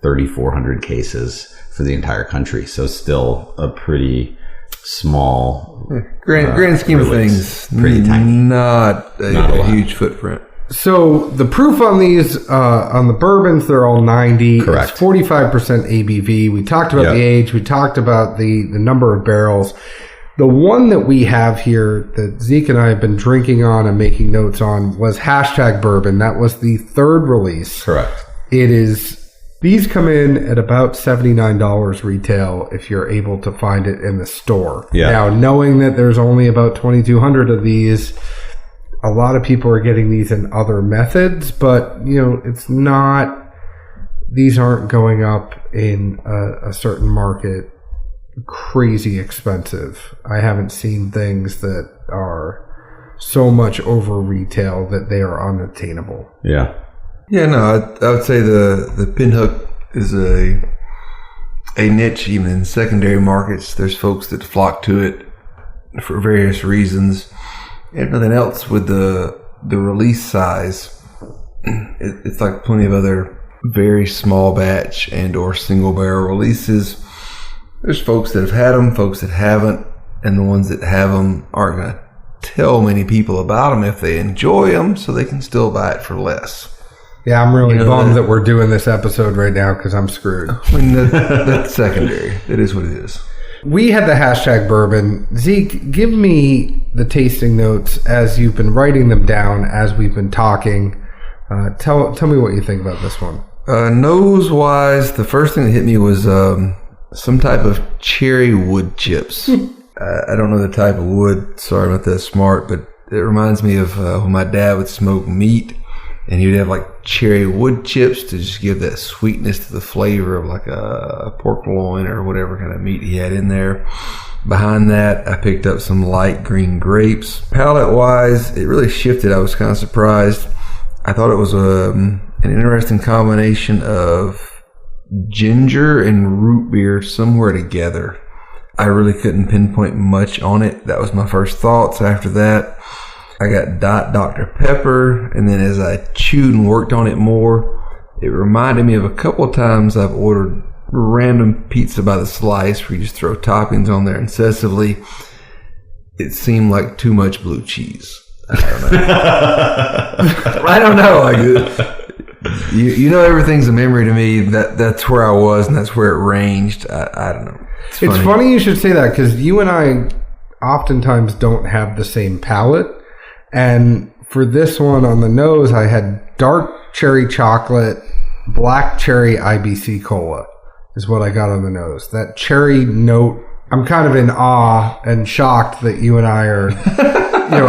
3,400 cases for the entire country. So still a pretty small... Grand scheme of things, pretty tiny. Not a huge footprint. So the proof on these, on the bourbons, they're all 90. Correct. It's 45% ABV. We talked about the age. We talked about the number of barrels. The one that we have here that Zeke and I have been drinking on and making notes on was #Bourbon. That was the third release. Correct. These come in at about $79 retail if you're able to find it in the store. Yeah. Now, knowing that there's only about 2,200 of these, a lot of people are getting these in other methods, but it's not, these aren't going up in a certain market crazy expensive. I haven't seen things that are so much over retail that they are unattainable. Yeah. Yeah, no, I would say the Pinhook is a niche even in secondary markets. There's folks that flock to it for various reasons. If nothing else, with the release size, it's like plenty of other very small batch and or single barrel releases. There's folks that have had them, folks that haven't, and the ones that have them aren't going to tell many people about them if they enjoy them, so they can still buy it for less. Yeah, I'm really bummed that we're doing this episode right now because I'm screwed. I mean, that's secondary. It is what it is. We had the #Bourbon. Zeke, give me the tasting notes as you've been writing them down as we've been talking. Tell me what you think about this one. Nose-wise, the first thing that hit me was some type of cherry wood chips. I don't know the type of wood. Sorry, I'm not that smart, but it reminds me of when my dad would smoke meat, and he would have like cherry wood chips to just give that sweetness to the flavor of like a pork loin or whatever kind of meat he had in there. Behind that, I picked up some light green grapes. Palate-wise, it really shifted. I was kind of surprised. I thought it was an interesting combination of ginger and root beer somewhere together. I really couldn't pinpoint much on it. That was my first thoughts. After that, I got Dr. Pepper, and then as I chewed and worked on it more, it reminded me of a couple of times I've ordered random pizza by the slice where you just throw toppings on there incessantly. It seemed like too much blue cheese. I don't know. I don't know. Like, everything's a memory to me. That's where I was, and that's where it ranged. I don't know. It's funny you should say that because you and I oftentimes don't have the same palate. And for this one on the nose, I had dark cherry chocolate, black cherry IBC cola is what I got on the nose. That cherry note, I'm kind of in awe and shocked that you and I are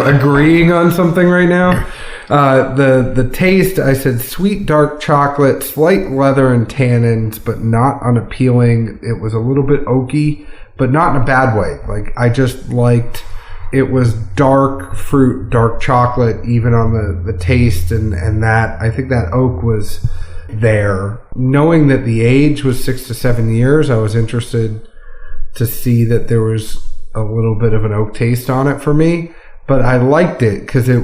agreeing on something right now. The taste, I said sweet dark chocolate, slight leather and tannins, but not unappealing. It was a little bit oaky, but not in a bad way. Like I just liked it was dark fruit, dark chocolate, even on the taste, and that I think that oak was there. Knowing that the age was 6 to 7 years, I was interested to see that there was a little bit of an oak taste on it for me, but I liked it because it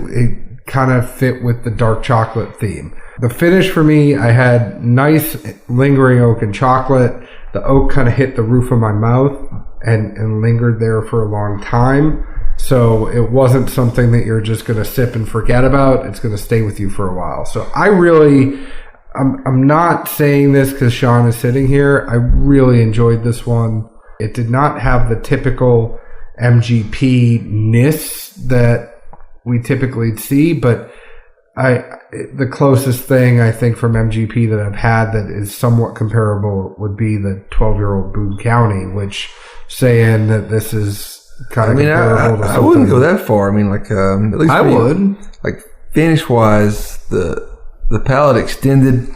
kind of fit with the dark chocolate theme. The finish for me, I had nice lingering oak and chocolate. The oak kind of hit the roof of my mouth and lingered there for a long time. So it wasn't something that you're just going to sip and forget about. It's going to stay with you for a while. So I'm not saying this because Sean is sitting here. I really enjoyed this one. It did not have the typical MGP-ness that we typically see, but the closest thing I think from MGP that I've had that is somewhat comparable would be the 12-year-old Boone County, which saying that this is kind of comparable to something. I wouldn't go that far. I mean, like at least I would. Like finish-wise, the palate extended.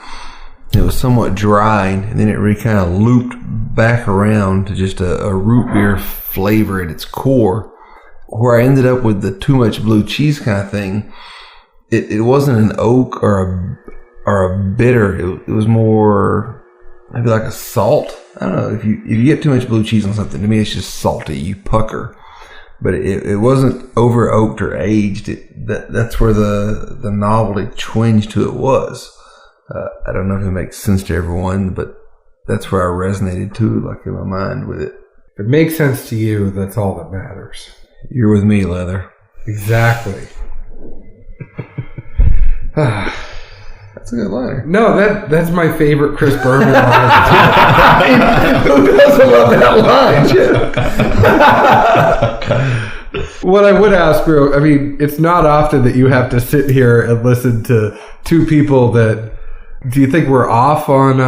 It was somewhat dry, and then it really kind of looped back around to just a root beer flavor at its core. Where I ended up with the too much blue cheese kind of thing, it wasn't an oak or a bitter. It was more maybe like a salt. I don't know, if you get too much blue cheese on something, to me it's just salty. You pucker. But it wasn't over oaked or aged. That's where the novelty twinge to it was. I don't know if it makes sense to everyone, but that's where I resonated too, like in my mind with it. If it makes sense to you, that's all that matters. You're with me, Leather. Exactly. That's a good line. No, that's my favorite Chris Berman line. Who doesn't love that line? What I would ask, I mean, it's not often that you have to sit here and listen to two people that. Do you think we're off on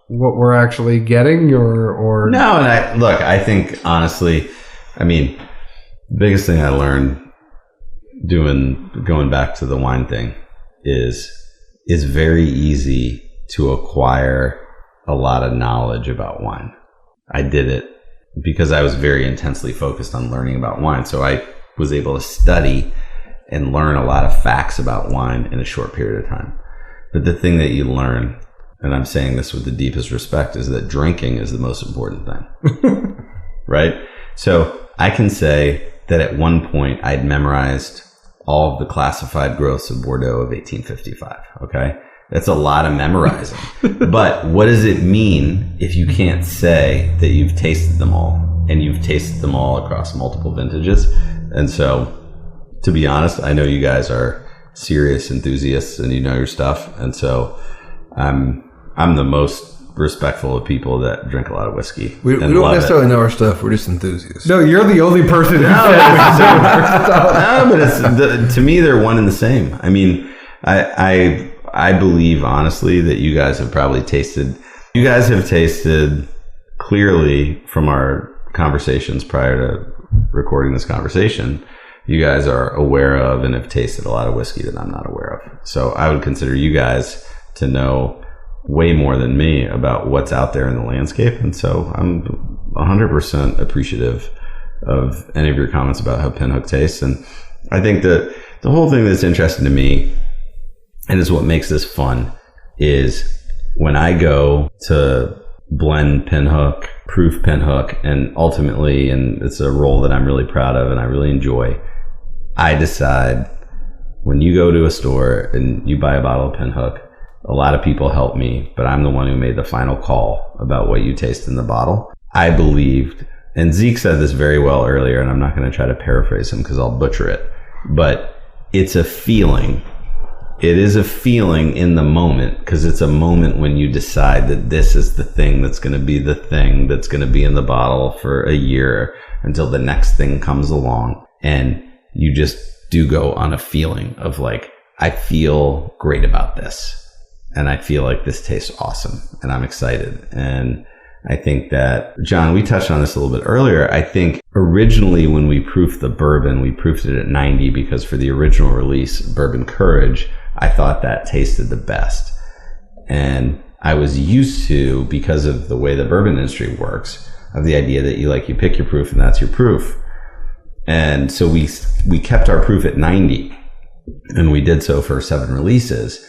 what we're actually getting, or no? And I think honestly, I mean, the biggest thing I learned going back to the wine thing is it's very easy to acquire a lot of knowledge about wine. I did it because I was very intensely focused on learning about wine, so I was able to study and learn a lot of facts about wine in a short period of time. But the thing that you learn, and I'm saying this with the deepest respect, is that drinking is the most important thing. Right? So I can say that at one point I'd memorized all of the classified growths of Bordeaux of 1855. Okay? That's a lot of memorizing. But what does it mean if you can't say that you've tasted them all, and you've tasted them all across multiple vintages? And so, to be honest, I know you guys are serious enthusiasts and you know your stuff, and so I'm the most respectful of people that drink a lot of whiskey. We don't necessarily know our stuff. We're just enthusiasts. No, you're the only person who said no, but it's to me they're one and the same. I mean, I believe honestly that you guys have tasted clearly from our conversations prior to recording this conversation. You guys are aware of and have tasted a lot of whiskey that I'm not aware of. So I would consider you guys to know way more than me about what's out there in the landscape. And so I'm 100% appreciative of any of your comments about how Pinhook tastes. And I think that the whole thing that's interesting to me, and is what makes this fun, is when I go to blend Pinhook, proof Pinhook, and ultimately, and it's a role that I'm really proud of and I really enjoy, I decide when you go to a store and you buy a bottle of Pinhook, a lot of people help me, but I'm the one who made the final call about what you taste in the bottle. I believed, and Zeke said this very well earlier, and I'm not going to try to paraphrase him because I'll butcher it, but it's a feeling. It is a feeling in the moment, because it's a moment when you decide that this is the thing that's going to be the thing that's going to be in the bottle for a year until the next thing comes along. And you just do go on a feeling of like, I feel great about this. And I feel like this tastes awesome. And I'm excited. And I think that, John, we touched on this a little bit earlier. I think originally when we proofed the bourbon, we proofed it at 90 because for the original release, Bourbon Courage, I thought that tasted the best. And I was used to, because of the way the bourbon industry works, of the idea that you pick your proof and that's your proof. And so we kept our proof at 90, and we did so for 7 releases.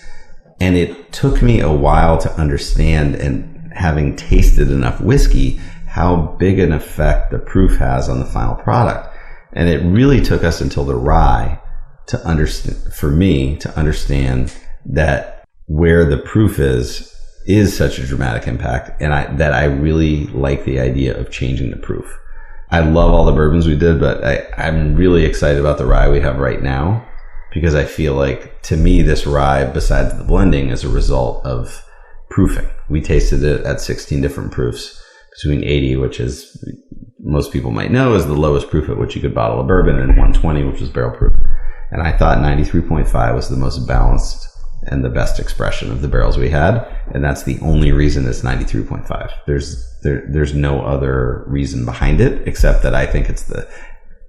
And it took me a while to understand, and having tasted enough whiskey, how big an effect the proof has on the final product. And it really took us until the rye to understand, for me, to understand that where the proof is such a dramatic impact. And I really like the idea of changing the proof. I love all the bourbons we did, but I'm really excited about the rye we have right now, because I feel like, to me, this rye, besides the blending, is a result of proofing. We tasted it at 16 different proofs, between 80, which is, most people might know, is the lowest proof at which you could bottle a bourbon, and 120, which was barrel proof. And I thought 93.5 was the most balanced and the best expression of the barrels we had. And that's the only reason it's 93.5. There's no other reason behind it, except that I think it's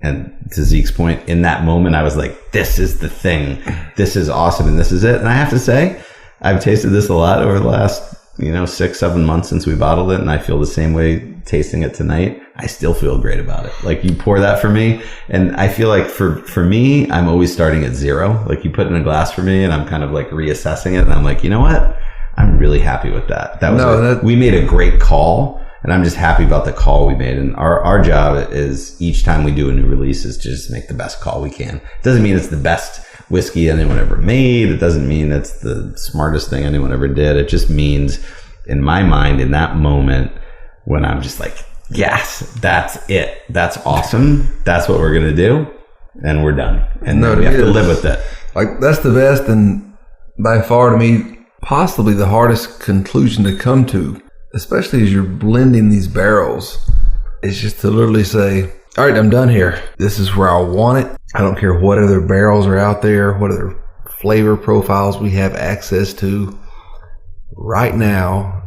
and to Zeke's point, in that moment, I was like, this is the thing. This is awesome. And this is it. And I have to say, I've tasted this a lot over the last, 6-7 months since we bottled it. And I feel the same way tasting it tonight. I still feel great about it. Like, you pour that for me. And I feel like for me, I'm always starting at 0. Like, you put it in a glass for me and I'm kind of like reassessing it. And I'm like, you know what? I'm really happy with that. We made a great call. And I'm just happy about the call we made. And our job is, each time we do a new release, is to just make the best call we can. It doesn't mean it's the best whiskey anyone ever made. It doesn't mean it's the smartest thing anyone ever did. It just means, in my mind, in that moment, when I'm just like, yes, that's it. That's awesome. That's what we're going to do. And we're done. And then we have to live with it. Like, that's the best, and by far, to me, possibly the hardest conclusion to come to, especially as you're blending these barrels, is just to literally say, all right, I'm done here. This is where I want it. I don't care what other barrels are out there, what other flavor profiles we have access to. Right now,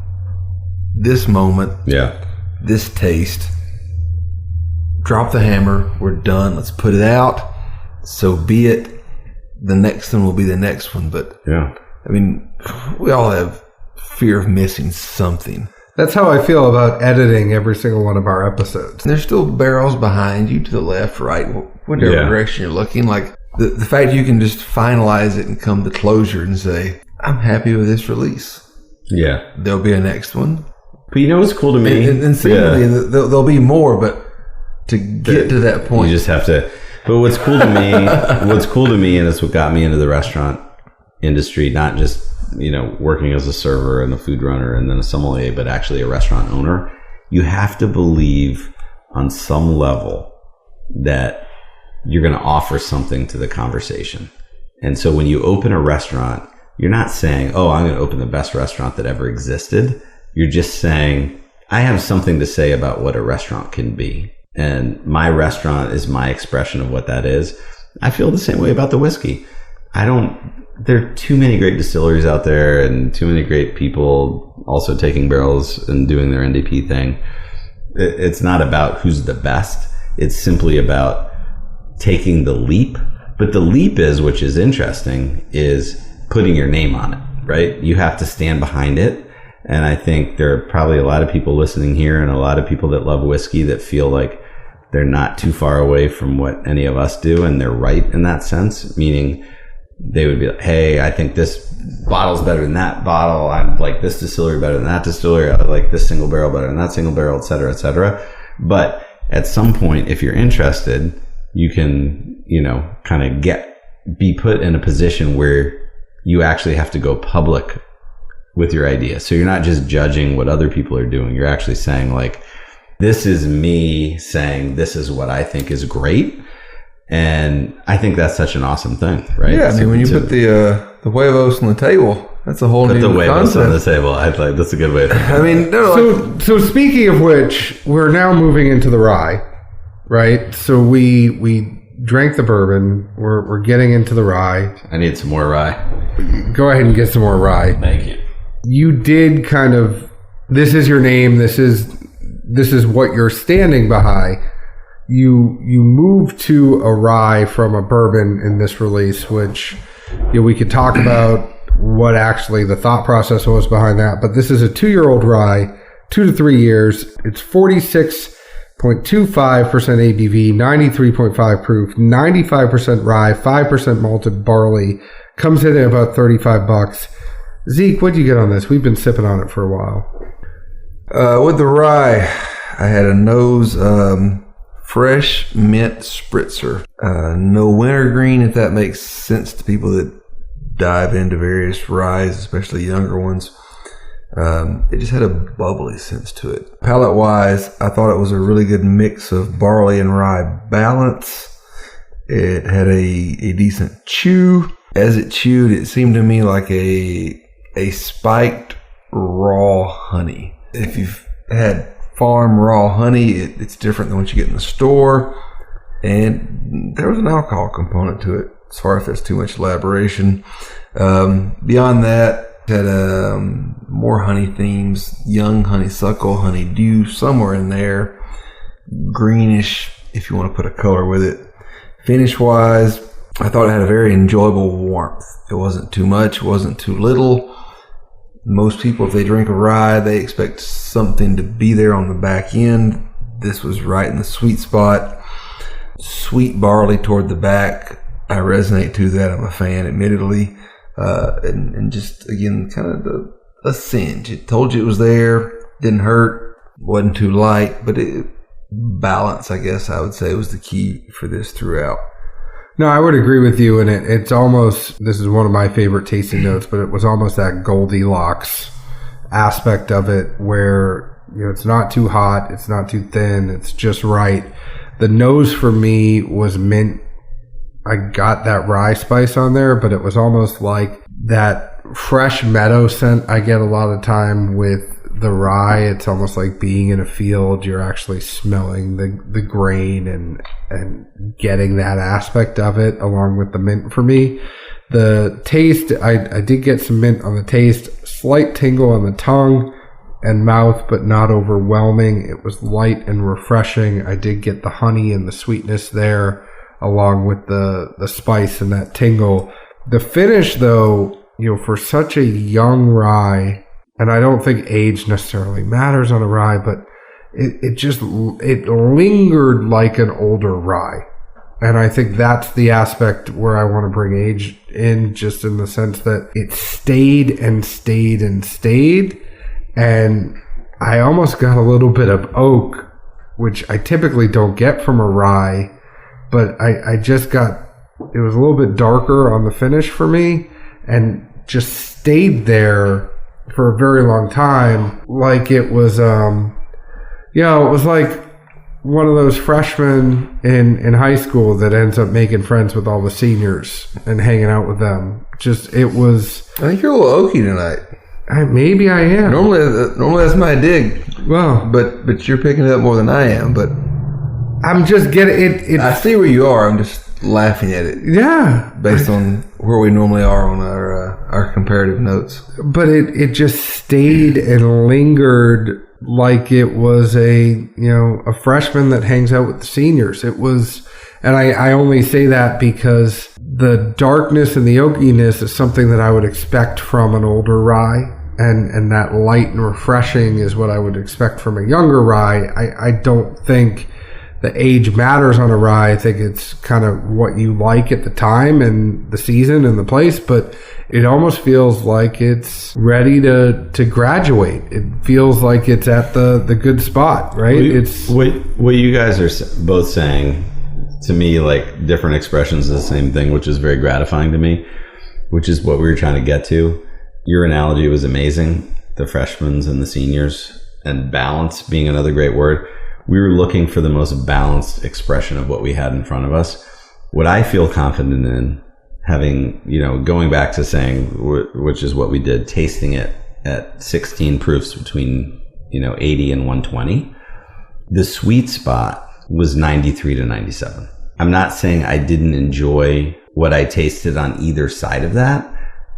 this moment, this taste, drop the hammer. We're done. Let's put it out. So be it. The next one will be the next one. But I mean, we all have fear of missing something. That's how I feel about editing every single one of our episodes. There's still barrels behind you, to the left, right, whatever direction you're looking. Like, the fact you can just finalize it and come to closure and say, I'm happy with this release. Yeah. There'll be a next one. But you know what's cool to me? And there'll be more, but to get to that point, you just have to. But what's cool to me, and it's what got me into the restaurant industry, not just, working as a server and a food runner and then a sommelier, but actually a restaurant owner. You have to believe on some level that you're going to offer something to the conversation. And so when you open a restaurant, you're not saying, oh, I'm going to open the best restaurant that ever existed. You're just saying, I have something to say about what a restaurant can be. And my restaurant is my expression of what that is. I feel the same way about the whiskey. There are too many great distilleries out there and too many great people also taking barrels and doing their NDP thing. It's not about who's the best. It's simply about taking the leap. But the leap is, which is interesting, is putting your name on it, right? You have to stand behind it. And I think there are probably a lot of people listening here and a lot of people that love whiskey that feel like they're not too far away from what any of us do. And they're right in that sense, meaning they would be like, hey, I think this bottle's better than that bottle. I like this distillery better than that distillery. I like this single barrel better than that single barrel, et cetera, et cetera. But at some point, if you're interested, you can, kind of be put in a position where you actually have to go public with your idea. So you're not just judging what other people are doing. You're actually saying, like, this is me saying this is what I think is great. And I think that's such an awesome thing, right? Yeah, I mean, when you put the huevos on the table, that's a whole new concept. Put the huevos on the table. I think that's a good way to think about it. So speaking of which, we're now moving into the rye, right? So we drank the bourbon. We're getting into the rye. I need some more rye. Go ahead and get some more rye. Thank you. You did kind of, this is your name. This is what you're standing by. You moved to a rye from a bourbon in this release, which we could talk about what actually the thought process was behind that. But this is a 2-year-old rye, 2 to 3 years. It's 46 0.25% ABV, 93.5 proof, 95% rye, 5% malted barley. Comes in at about $35. Zeke, what'd you get on this? We've been sipping on it for a while. With the rye, I had a nose fresh mint spritzer. No wintergreen, if that makes sense to people that dive into various ryes, especially younger ones. It just had a bubbly sense to it. Palate wise, I thought it was a really good mix of barley and rye balance. It had a decent chew. As it chewed, it seemed to me like a spiked raw honey. If you've had farm raw honey, it's different than what you get in the store. And there was an alcohol component to it. Sorry if that's too much elaboration. Beyond that, had more honey themes, young honeysuckle, honeydew, somewhere in there. Greenish, if you want to put a color with it. Finish wise, I thought it had a very enjoyable warmth. It wasn't too much, wasn't too little. Most people, if they drink a rye, they expect something to be there on the back end. This was right in the sweet spot. Sweet barley toward the back. I resonate to that. I'm a fan, admittedly. And just, again, kind of a cinch. It told you it was there. Didn't hurt. Wasn't too light. But balance, I guess I would say, was the key for this throughout. No, I would agree with you. And it's almost, this is one of my favorite tasting notes, but it was almost that Goldilocks aspect of it where, it's not too hot. It's not too thin. It's just right. The nose for me was mint. I got that rye spice on there, but it was almost like that fresh meadow scent I get a lot of time with the rye. It's almost like being in a field. You're actually smelling the grain and getting that aspect of it along with the mint for me. The taste, I did get some mint on the taste, slight tingle on the tongue and mouth, but not overwhelming. It was light and refreshing. I did get the honey and the sweetness there, along with the spice and that tingle. The finish, though, for such a young rye, and I don't think age necessarily matters on a rye, but it lingered like an older rye. And I think that's the aspect where I want to bring age in, just in the sense that it stayed and stayed and stayed. And I almost got a little bit of oak, which I typically don't get from a rye. But I just got, it was a little bit darker on the finish for me and just stayed there for a very long time. Like it was, it was like one of those freshmen in high school that ends up making friends with all the seniors and hanging out with them. Just, it was. I think you're a little oaky tonight. Maybe I am. Normally that's my dig. Well, but you're picking it up more than I am, but. I'm just getting it. I see where you are. I'm just laughing at it. Yeah. Based on where we normally are on our comparative notes. But it just stayed and lingered like it was a freshman that hangs out with the seniors. It was, and I only say that because the darkness and the oakiness is something that I would expect from an older rye. And that light and refreshing is what I would expect from a younger rye. I don't think the age matters on a rye. I think it's kind of what you like at the time and the season and the place, but it almost feels like it's ready to graduate. It feels like it's at the good spot, right? It's what you guys are both saying to me, like different expressions of the same thing, which is very gratifying to me, which is what we were trying to get to. Your analogy was amazing. The freshmen and the seniors, and balance being another great word. We were looking for the most balanced expression of what we had in front of us. What I feel confident in, having, going back to saying, which is what we did, tasting it at 16 proofs between, 80 and 120, the sweet spot was 93 to 97. I'm not saying I didn't enjoy what I tasted on either side of that,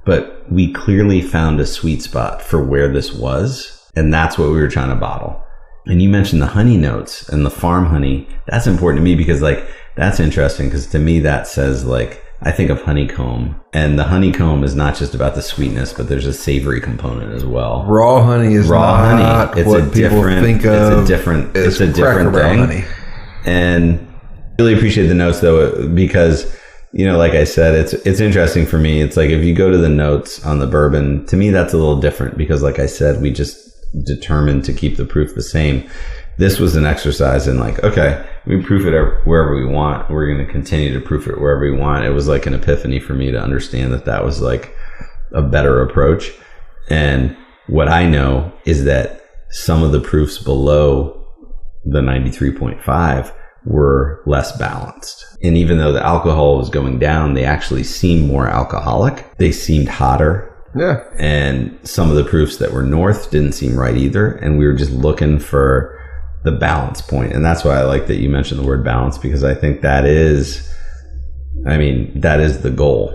but we clearly found a sweet spot for where this was, and that's what we were trying to bottle. And you mentioned the honey notes and the farm honey. That's important to me because that's interesting, because to me that says I think of honeycomb. And the honeycomb is not just about the sweetness, but there's a savory component as well. Raw honey is not It's what a people different, think of. It's a different thing. Honey. And really appreciate the notes though, because, you know, like I said, it's interesting for me. It's like if you go to the notes on the bourbon, to me, that's a little different because like I said, we just determined to keep the proof the same. This was an exercise in like, okay, we proof it wherever we want. We're going to continue to proof it wherever we want. It was like an epiphany for me to understand that was like a better approach. And what I know is that some of the proofs below the 93.5 were less balanced. And even though the alcohol was going down, they actually seemed more alcoholic. They seemed hotter. Yeah. And some of the proofs that were north didn't seem right either. And we were just looking for the balance point. And that's why I like that you mentioned the word balance, because I think that is the goal,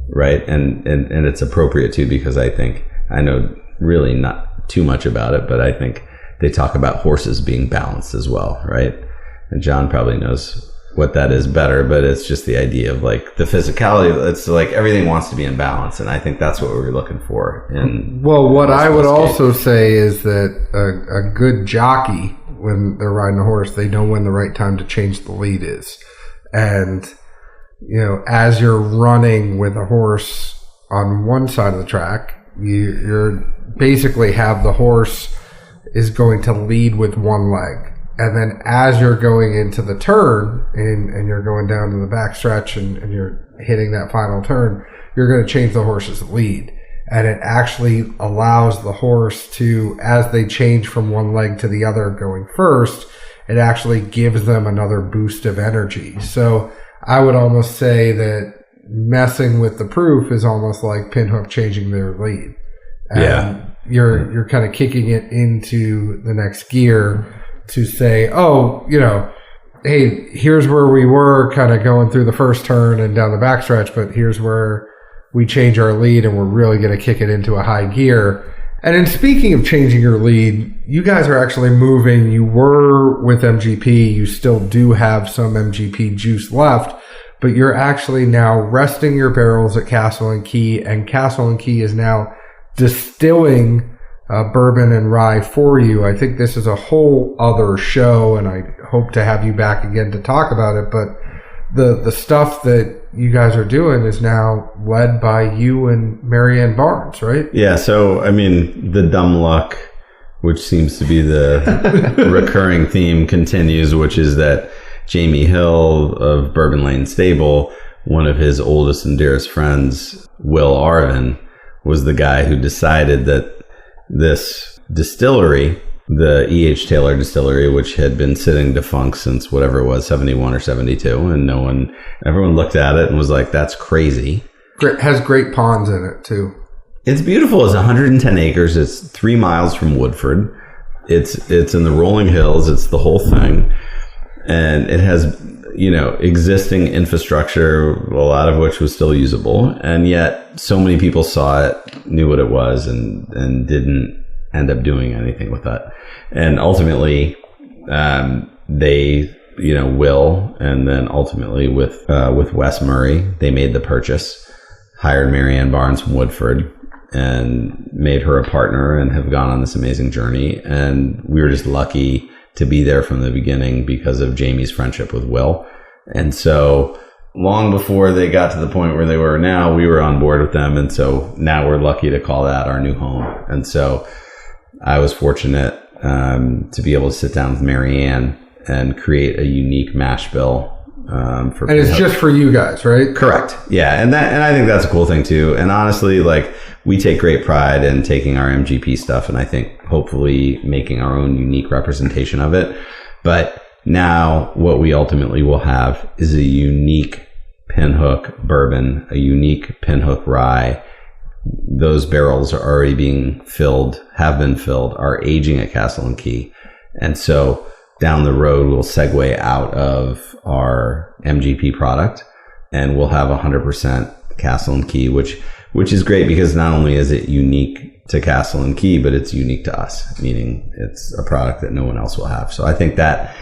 right? And it's appropriate too, because I know really not too much about it, but I think they talk about horses being balanced as well, right? And John probably knows what that is better, but it's just the idea of like the physicality. It's like everything wants to be in balance, and I think that's what we were looking for. What I would also say is that a good jockey, when they're riding a horse, they know when the right time to change the lead is. And, you know, as you're running with a horse on one side of the track, you're basically have the horse is going to lead with one leg. And then as you're going into the turn and you're going down to the back stretch and you're hitting that final turn, you're going to change the horse's lead. And it actually allows the horse to, as they change from one leg to the other going first, it actually gives them another boost of energy. So I would almost say that messing with the proof is almost like Pinhook changing their lead. And you're kind of kicking it into the next gear to say, oh, you know, hey, here's where we were kind of going through the first turn and down the backstretch, but here's where we change our lead and we're really going to kick it into a high gear. And in speaking of changing your lead, you guys are actually moving. You were with MGP. You still do have some MGP juice left, but you're actually now resting your barrels at Castle and Key, and Castle and Key is now distilling bourbon and rye for you. I think this is a whole other show, and I hope to have you back again to talk about it. But the stuff that you guys are doing is now led by you and Marianne Barnes, right? Yeah. So, I mean, the dumb luck, which seems to be the recurring theme, continues, which is that Jamie Hill of Bourbon Lane Stable, one of his oldest and dearest friends, Will Arvin, was the guy who decided that this distillery, the E.H. Taylor distillery, which had been sitting defunct since whatever it was, 71 or 72, and everyone looked at it and was like, that's crazy. It has great ponds in it too. It's beautiful. It's 110 acres. It's 3 miles from Woodford. It's in the rolling hills. It's the whole thing. And it has, you know, existing infrastructure, a lot of which was still usable. And yet so many people saw it, knew what it was, and didn't end up doing anything with that. And ultimately, they, you know, Will, and then ultimately with Wes Murray, they made the purchase, hired Marianne Barnes from Woodford, and made her a partner, and have gone on this amazing journey. And we were just lucky to be there from the beginning because of Jamie's friendship with Will. And so long before they got to the point where they were now, we were on board with them. And so now we're lucky to call that our new home. And so I was fortunate to be able to sit down with Marianne and create a unique mash bill. And it's just for you guys, right? Correct. Yeah. And I think that's a cool thing too. And honestly, like, we take great pride in taking our MGP stuff, and I think hopefully making our own unique representation of it. But now what we ultimately will have is a unique Pinhook bourbon, a unique Pinhook rye. Those barrels are already being filled, have been filled, are aging at Castle and Key. And so down the road, we'll segue out of our MGP product, and we'll have 100% Castle and Key, which is great because not only is it unique to Castle and Key, but it's unique to us, meaning it's a product that no one else will have. So I think that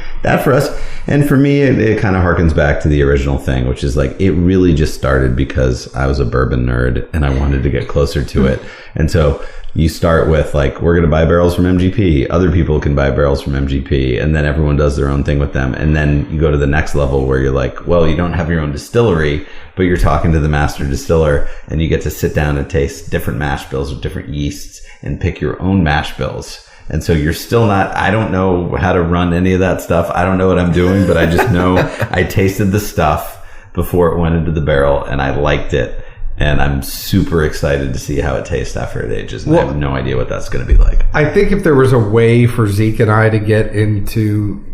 for us, and for me, it kind of harkens back to the original thing, which is like, it really just started because I was a bourbon nerd and I wanted to get closer to it. And so you start with like, we're going to buy barrels from MGP. Other people can buy barrels from MGP, and then everyone does their own thing with them. And then you go to the next level where you're like, well, you don't have your own distillery, but you're talking to the master distiller, and you get to sit down and taste different mash bills with different yeasts and pick your own mash bills. And so you're still not, I don't know how to run any of that stuff. I don't know what I'm doing, but I just know I tasted the stuff before it went into the barrel and I liked it. And I'm super excited to see how it tastes after it ages. And I have no idea what that's going to be like. I think if there was a way for Zeke and I to get into,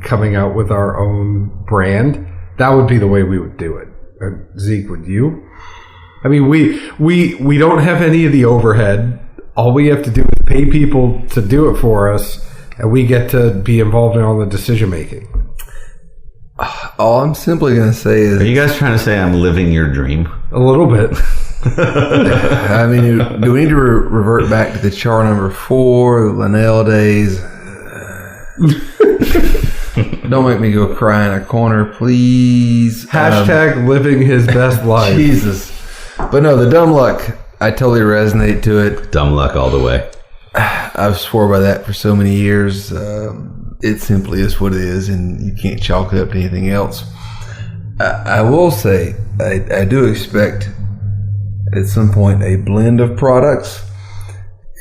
coming out with our own brand, that would be the way we would do it. Zeke, would you? I mean, we don't have any of the overhead. All we have to do is pay people to do it for us, and we get to be involved in all the decision making. All I'm simply going to say is... Are you guys trying to say I'm living your dream? A little bit. I mean, do we need to revert back to the char number 4, the Linnell days? Don't make me go cry in a corner, please. Hashtag living his best life. Jesus. But no, the dumb luck, I totally resonate to it. Dumb luck all the way. I've swore by that for so many years. It simply is what it is, and you can't chalk it up to anything else. I will say, I do expect at some point a blend of products,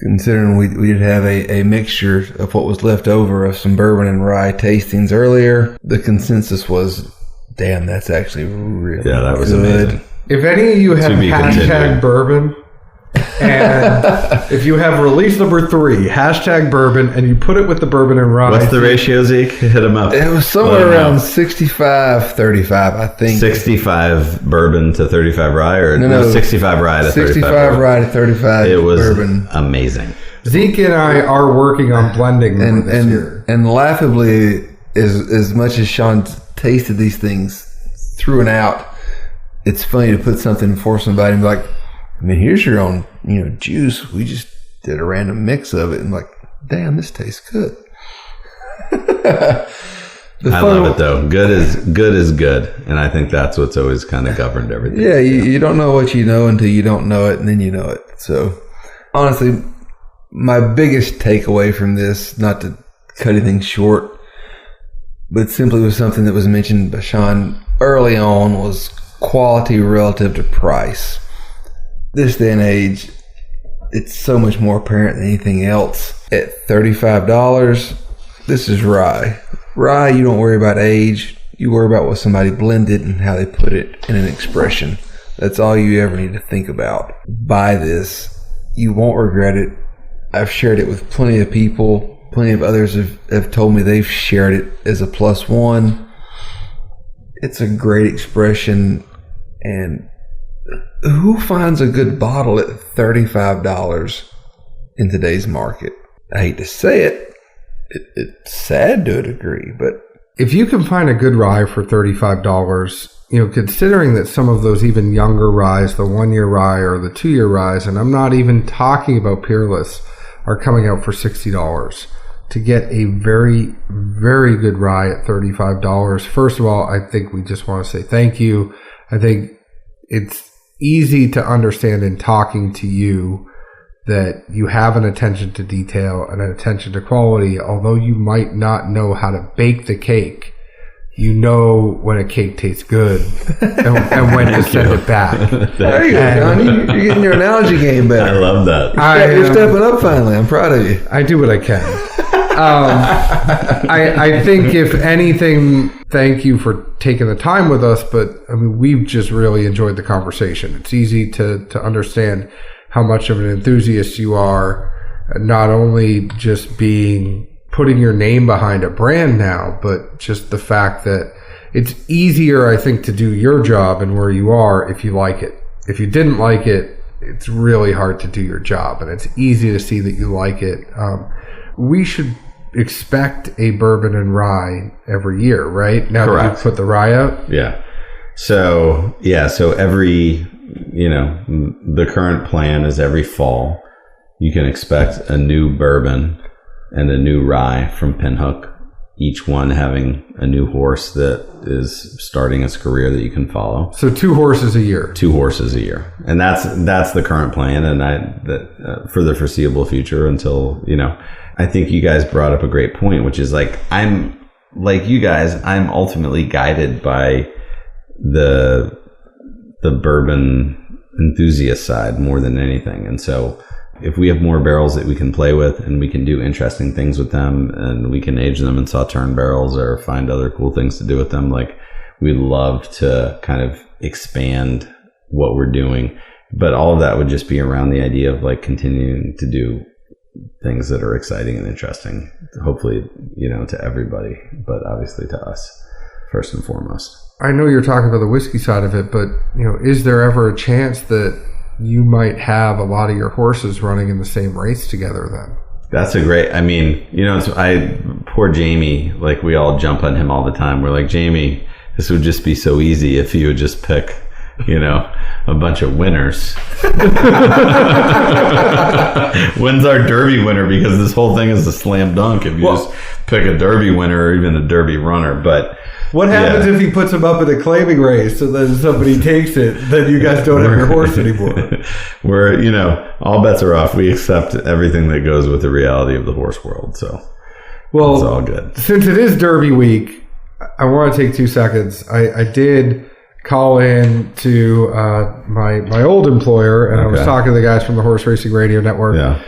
considering we did have a mixture of what was left over of some bourbon and rye tastings earlier. The consensus was, damn, that's actually really good. Yeah, that was amazing. If any of you have hashtag continued. bourbon, and if you have release number 3, hashtag bourbon, and you put it with the bourbon and rye. What's the ratio, Zeke? Hit him up. It was somewhere around 65-35, I think. 65 bourbon to 35 rye, or no 65 rye to 35 65 rye to 35 It was bourbon. amazing. Zeke and I are working on blending them this year. And laughably, as much as Sean tasted these things through and out, it's funny to put something for somebody and be like, I mean, here's your own, juice. We just did a random mix of it, and like, damn, this tastes good. I love it though. Good is good, and I think that's what's always kind of governed everything. Yeah, you don't know what you know until you don't know it, and then you know it. So, honestly, my biggest takeaway from this, not to cut anything short, but simply was something that was mentioned by Sean early on, was quality relative to price. This day and age, it's so much more apparent than anything else. At $35, this is rye. Rye, you don't worry about age. You worry about what somebody blended and how they put it in an expression. That's all you ever need to think about. Buy this. You won't regret it. I've shared it with plenty of people. Plenty of others have told me they've shared it as a +1. It's a great expression, and who finds a good bottle at $35 in today's market? I hate to say it. It's sad to a degree, but if you can find a good rye for $35, considering that some of those even younger ryes, the 1-year rye or the 2-year ryes, and I'm not even talking about Peerless, are coming out for $60. To get a very, very good rye at $35, first of all, I think we just want to say thank you. I think it's easy to understand in talking to you that you have an attention to detail and an attention to quality. Although you might not know how to bake the cake, you know when a cake tastes good and when to send it back. there you go, John. You're getting your analogy game better. I love that. You're stepping up finally. I'm proud of you. I do what I can. I think if anything, thank you for taking the time with us, but I mean, we've just really enjoyed the conversation. It's easy to understand how much of an enthusiast you are, not only just putting your name behind a brand now, but just the fact that it's easier, I think, to do your job and where you are if you like it. If you didn't like it, it's really hard to do your job, and it's easy to see that you like it. We should expect a bourbon and rye every year, right? Now that you've put the rye out? Yeah. So every, the current plan is every fall you can expect a new bourbon and a new rye from Pinhook, each one having a new horse that is starting its career that you can follow. So 2 horses a year. 2 horses a year. And that's the current plan. And for the foreseeable future until, I think you guys brought up a great point, which is like, I'm like you guys, I'm ultimately guided by the bourbon enthusiast side more than anything. And so if we have more barrels that we can play with and we can do interesting things with them and we can age them in Sauterne barrels or find other cool things to do with them, like we'd love to kind of expand what we're doing. But all of that would just be around the idea of like continuing to do things that are exciting and interesting, hopefully, to everybody, but obviously to us first and foremost. I know you're talking about the whiskey side of it, but is there ever a chance that you might have a lot of your horses running in the same race together then? That's a great, poor Jamie, like we all jump on him all the time. We're like, Jamie, this would just be so easy if you would just pick, a bunch of winners. When's our Derby winner? Because this whole thing is a slam dunk if you just pick a Derby winner or even a Derby runner. But what happens if he puts them up in a claiming race and then somebody takes it, then you guys don't have your horse anymore? We're, all bets are off. We accept everything that goes with the reality of the horse world. So, it's all good. Since it is Derby week, I want to take 2 seconds. I did call in to my old employer, and I was talking to the guys from the Horse Racing Radio Network. Yeah.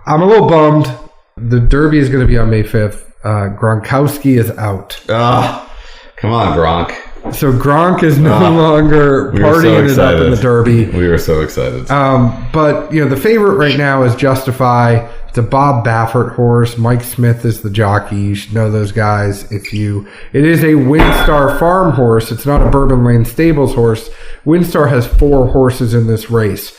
I'm a little bummed. The Derby is going to be on May 5th. Gronkowski is out. Come on, Gronk. So Gronk is no longer partying it up in the Derby. We were so excited. But, the favorite right now is Justify. It's a Bob Baffert horse. Mike Smith is the jockey. You should know those guys. It is a WinStar farm horse. It's not a Bourbon Lane Stables horse. WinStar has 4 horses in this race.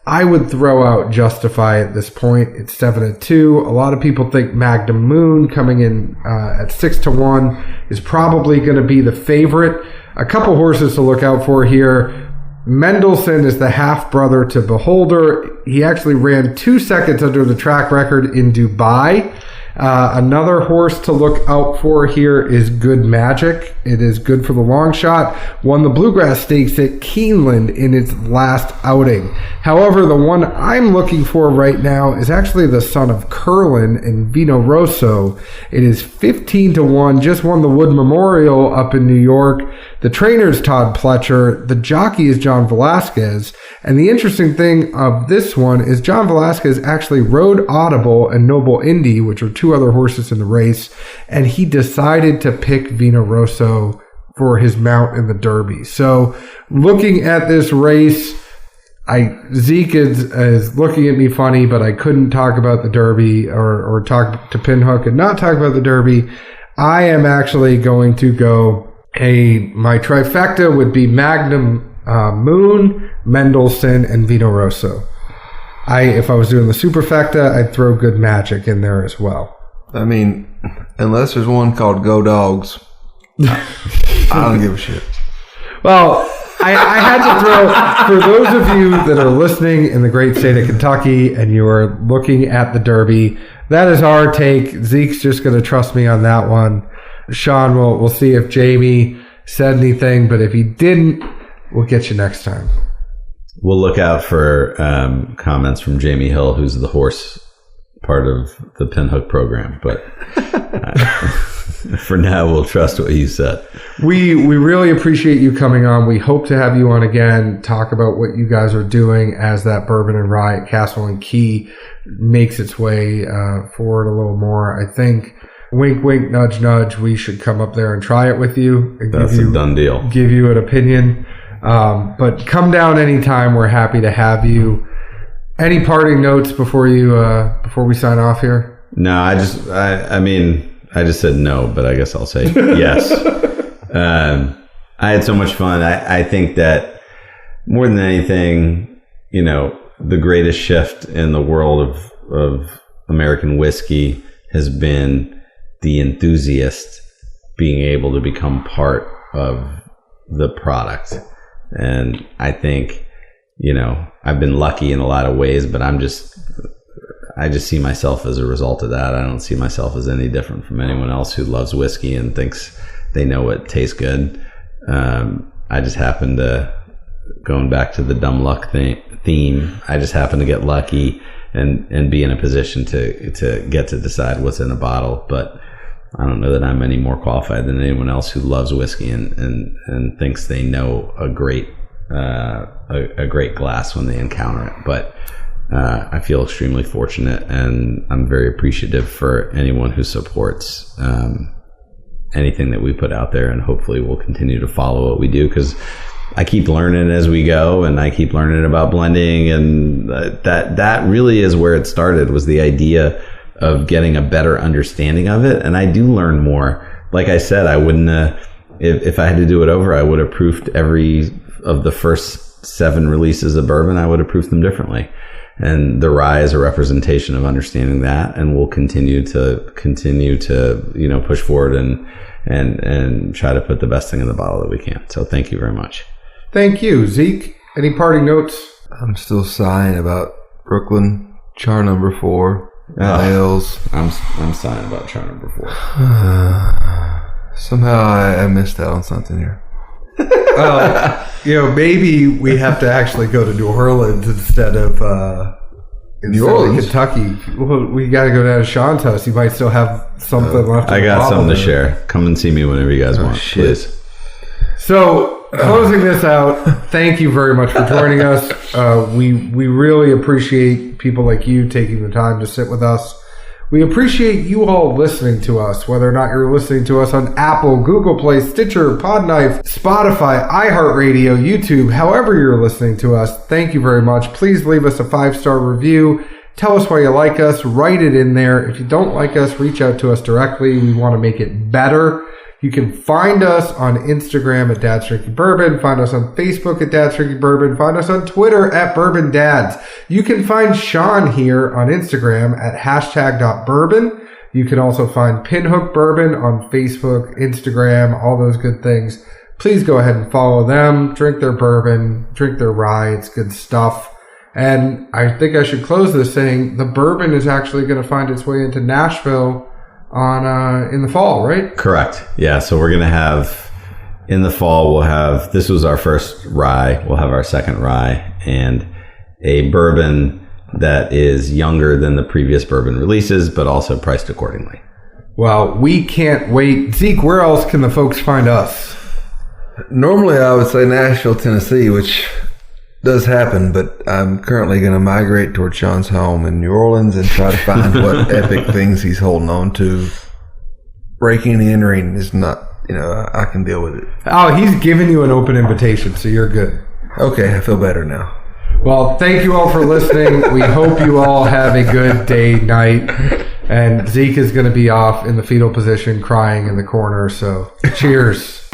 I would throw out Justify at this point. It's 7-2. A lot of people think Magnum Moon coming in at 6-1 is probably going to be the favorite. A couple horses to look out for here. Mendelssohn is the half-brother to Beholder. He actually ran 2 seconds under the track record in Dubai. Another horse to look out for here is Good Magic. It is good for the long shot. Won the Bluegrass Stakes at Keeneland in its last outing. However, the one I'm looking for right now is actually the son of Curlin and Vino Rosso. It is 15-1. Just won the Wood Memorial up in New York. The trainer's Todd Pletcher. The jockey is John Velasquez. And the interesting thing of this one is John Velasquez actually rode Audible and Noble Indy, which are 2 other horses in the race, and he decided to pick Vino Rosso for his mount in the Derby. So looking at this race, Zeke is looking at me funny, but I couldn't talk about the Derby or talk to Pinhook and not talk about the Derby. I am actually going to go, my trifecta would be Magnum Moon, Mendelssohn, and Vino Rosso. If I was doing the superfecta, I'd throw Good Magic in there as well. Unless there's one called Go Dogs, I don't give a shit. Well, I had to throw, for those of you that are listening in the great state of Kentucky and you are looking at the Derby, that is our take. Zeke's just going to trust me on that one. Sean, we'll see if Jamie said anything, but if he didn't, we'll get you next time. We'll look out for comments from Jamie Hill, who's the horse part of the Pinhook program. But for now, we'll trust what you said. We really appreciate you coming on. We hope to have you on again, talk about what you guys are doing as that Bourbon and Rye at Castle and Key makes its way forward a little more. I think, wink, wink, nudge, nudge, we should come up there and try it with you. That's a done deal. Give you an opinion. But come down anytime. We're happy to have you. Any parting notes before we sign off here? No, I just said no, but I guess I'll say yes. I had so much fun. I think that more than anything, the greatest shift in the world of American whiskey has been the enthusiast being able to become part of the product. And I think, I've been lucky in a lot of ways, but I'm just I just see myself as a result of that. I don't see myself as any different from anyone else who loves whiskey and thinks they know what tastes good. I just happen to, going back to the dumb luck theme, I just happen to get lucky and be in a position to get to decide what's in a bottle. But I don't know that I'm any more qualified than anyone else who loves whiskey and thinks they know a great glass when they encounter it. But I feel extremely fortunate, and I'm very appreciative for anyone who supports anything that we put out there, and hopefully we'll continue to follow what we do, because I keep learning as we go, and I keep learning about blending, and that really is where it started, was the idea of getting a better understanding of it. And I do learn more. Like I said, I wouldn't if I had to do it over, I would have proofed every of the first 7 releases of bourbon. I would have proofed them differently. And the rye is a representation of understanding that, and we'll continue to push forward and try to put the best thing in the bottle that we can. So thank you very much. Thank you. Zeke, any parting notes? I'm still sighing about Brooklyn Char number 4. Ales. I'm sighing about Char number 4. Somehow I missed out on something here. Maybe we have to actually go to New Orleans instead of New Orleans, Kentucky. Well, we got to go down to Sean's house. He might still have something left. I got something to share. Come and see me whenever you guys want, please. So, closing this out, thank you very much for joining us. We really appreciate people like you taking the time to sit with us. We appreciate you all listening to us, whether or not you're listening to us on Apple, Google Play, Stitcher, Podknife, Spotify, iHeartRadio, YouTube, however you're listening to us. Thank you very much. Please leave us a 5-star review. Tell us why you like us. Write it in there. If you don't like us, reach out to us directly. We want to make it better. You can find us on Instagram at Dad's Drinking Bourbon. Find us on Facebook at Dad's Drinking Bourbon. Find us on Twitter at Bourbon Dads. You can find Sean here on Instagram at #.bourbon. You can also find Pinhook Bourbon on Facebook, Instagram, all those good things. Please go ahead and follow them. Drink their bourbon. Drink their rye. It's good stuff. And I think I should close this saying the bourbon is actually going to find its way into Nashville in the fall, right? Correct. Yeah. So we're going to have, in the fall, this was our first rye. We'll have our second rye, and a bourbon that is younger than the previous bourbon releases, but also priced accordingly. Well, we can't wait. Zeke, where else can the folks find us? Normally I would say Nashville, Tennessee, which does happen, but I'm currently going to migrate toward Sean's home in New Orleans and try to find what epic things he's holding on to. Breaking and entering is not, I can deal with it. Oh, he's giving you an open invitation, so you're good. Okay, I feel better now. Well, thank you all for listening. We hope you all have a good day, night. And Zeke is going to be off in the fetal position crying in the corner, so cheers.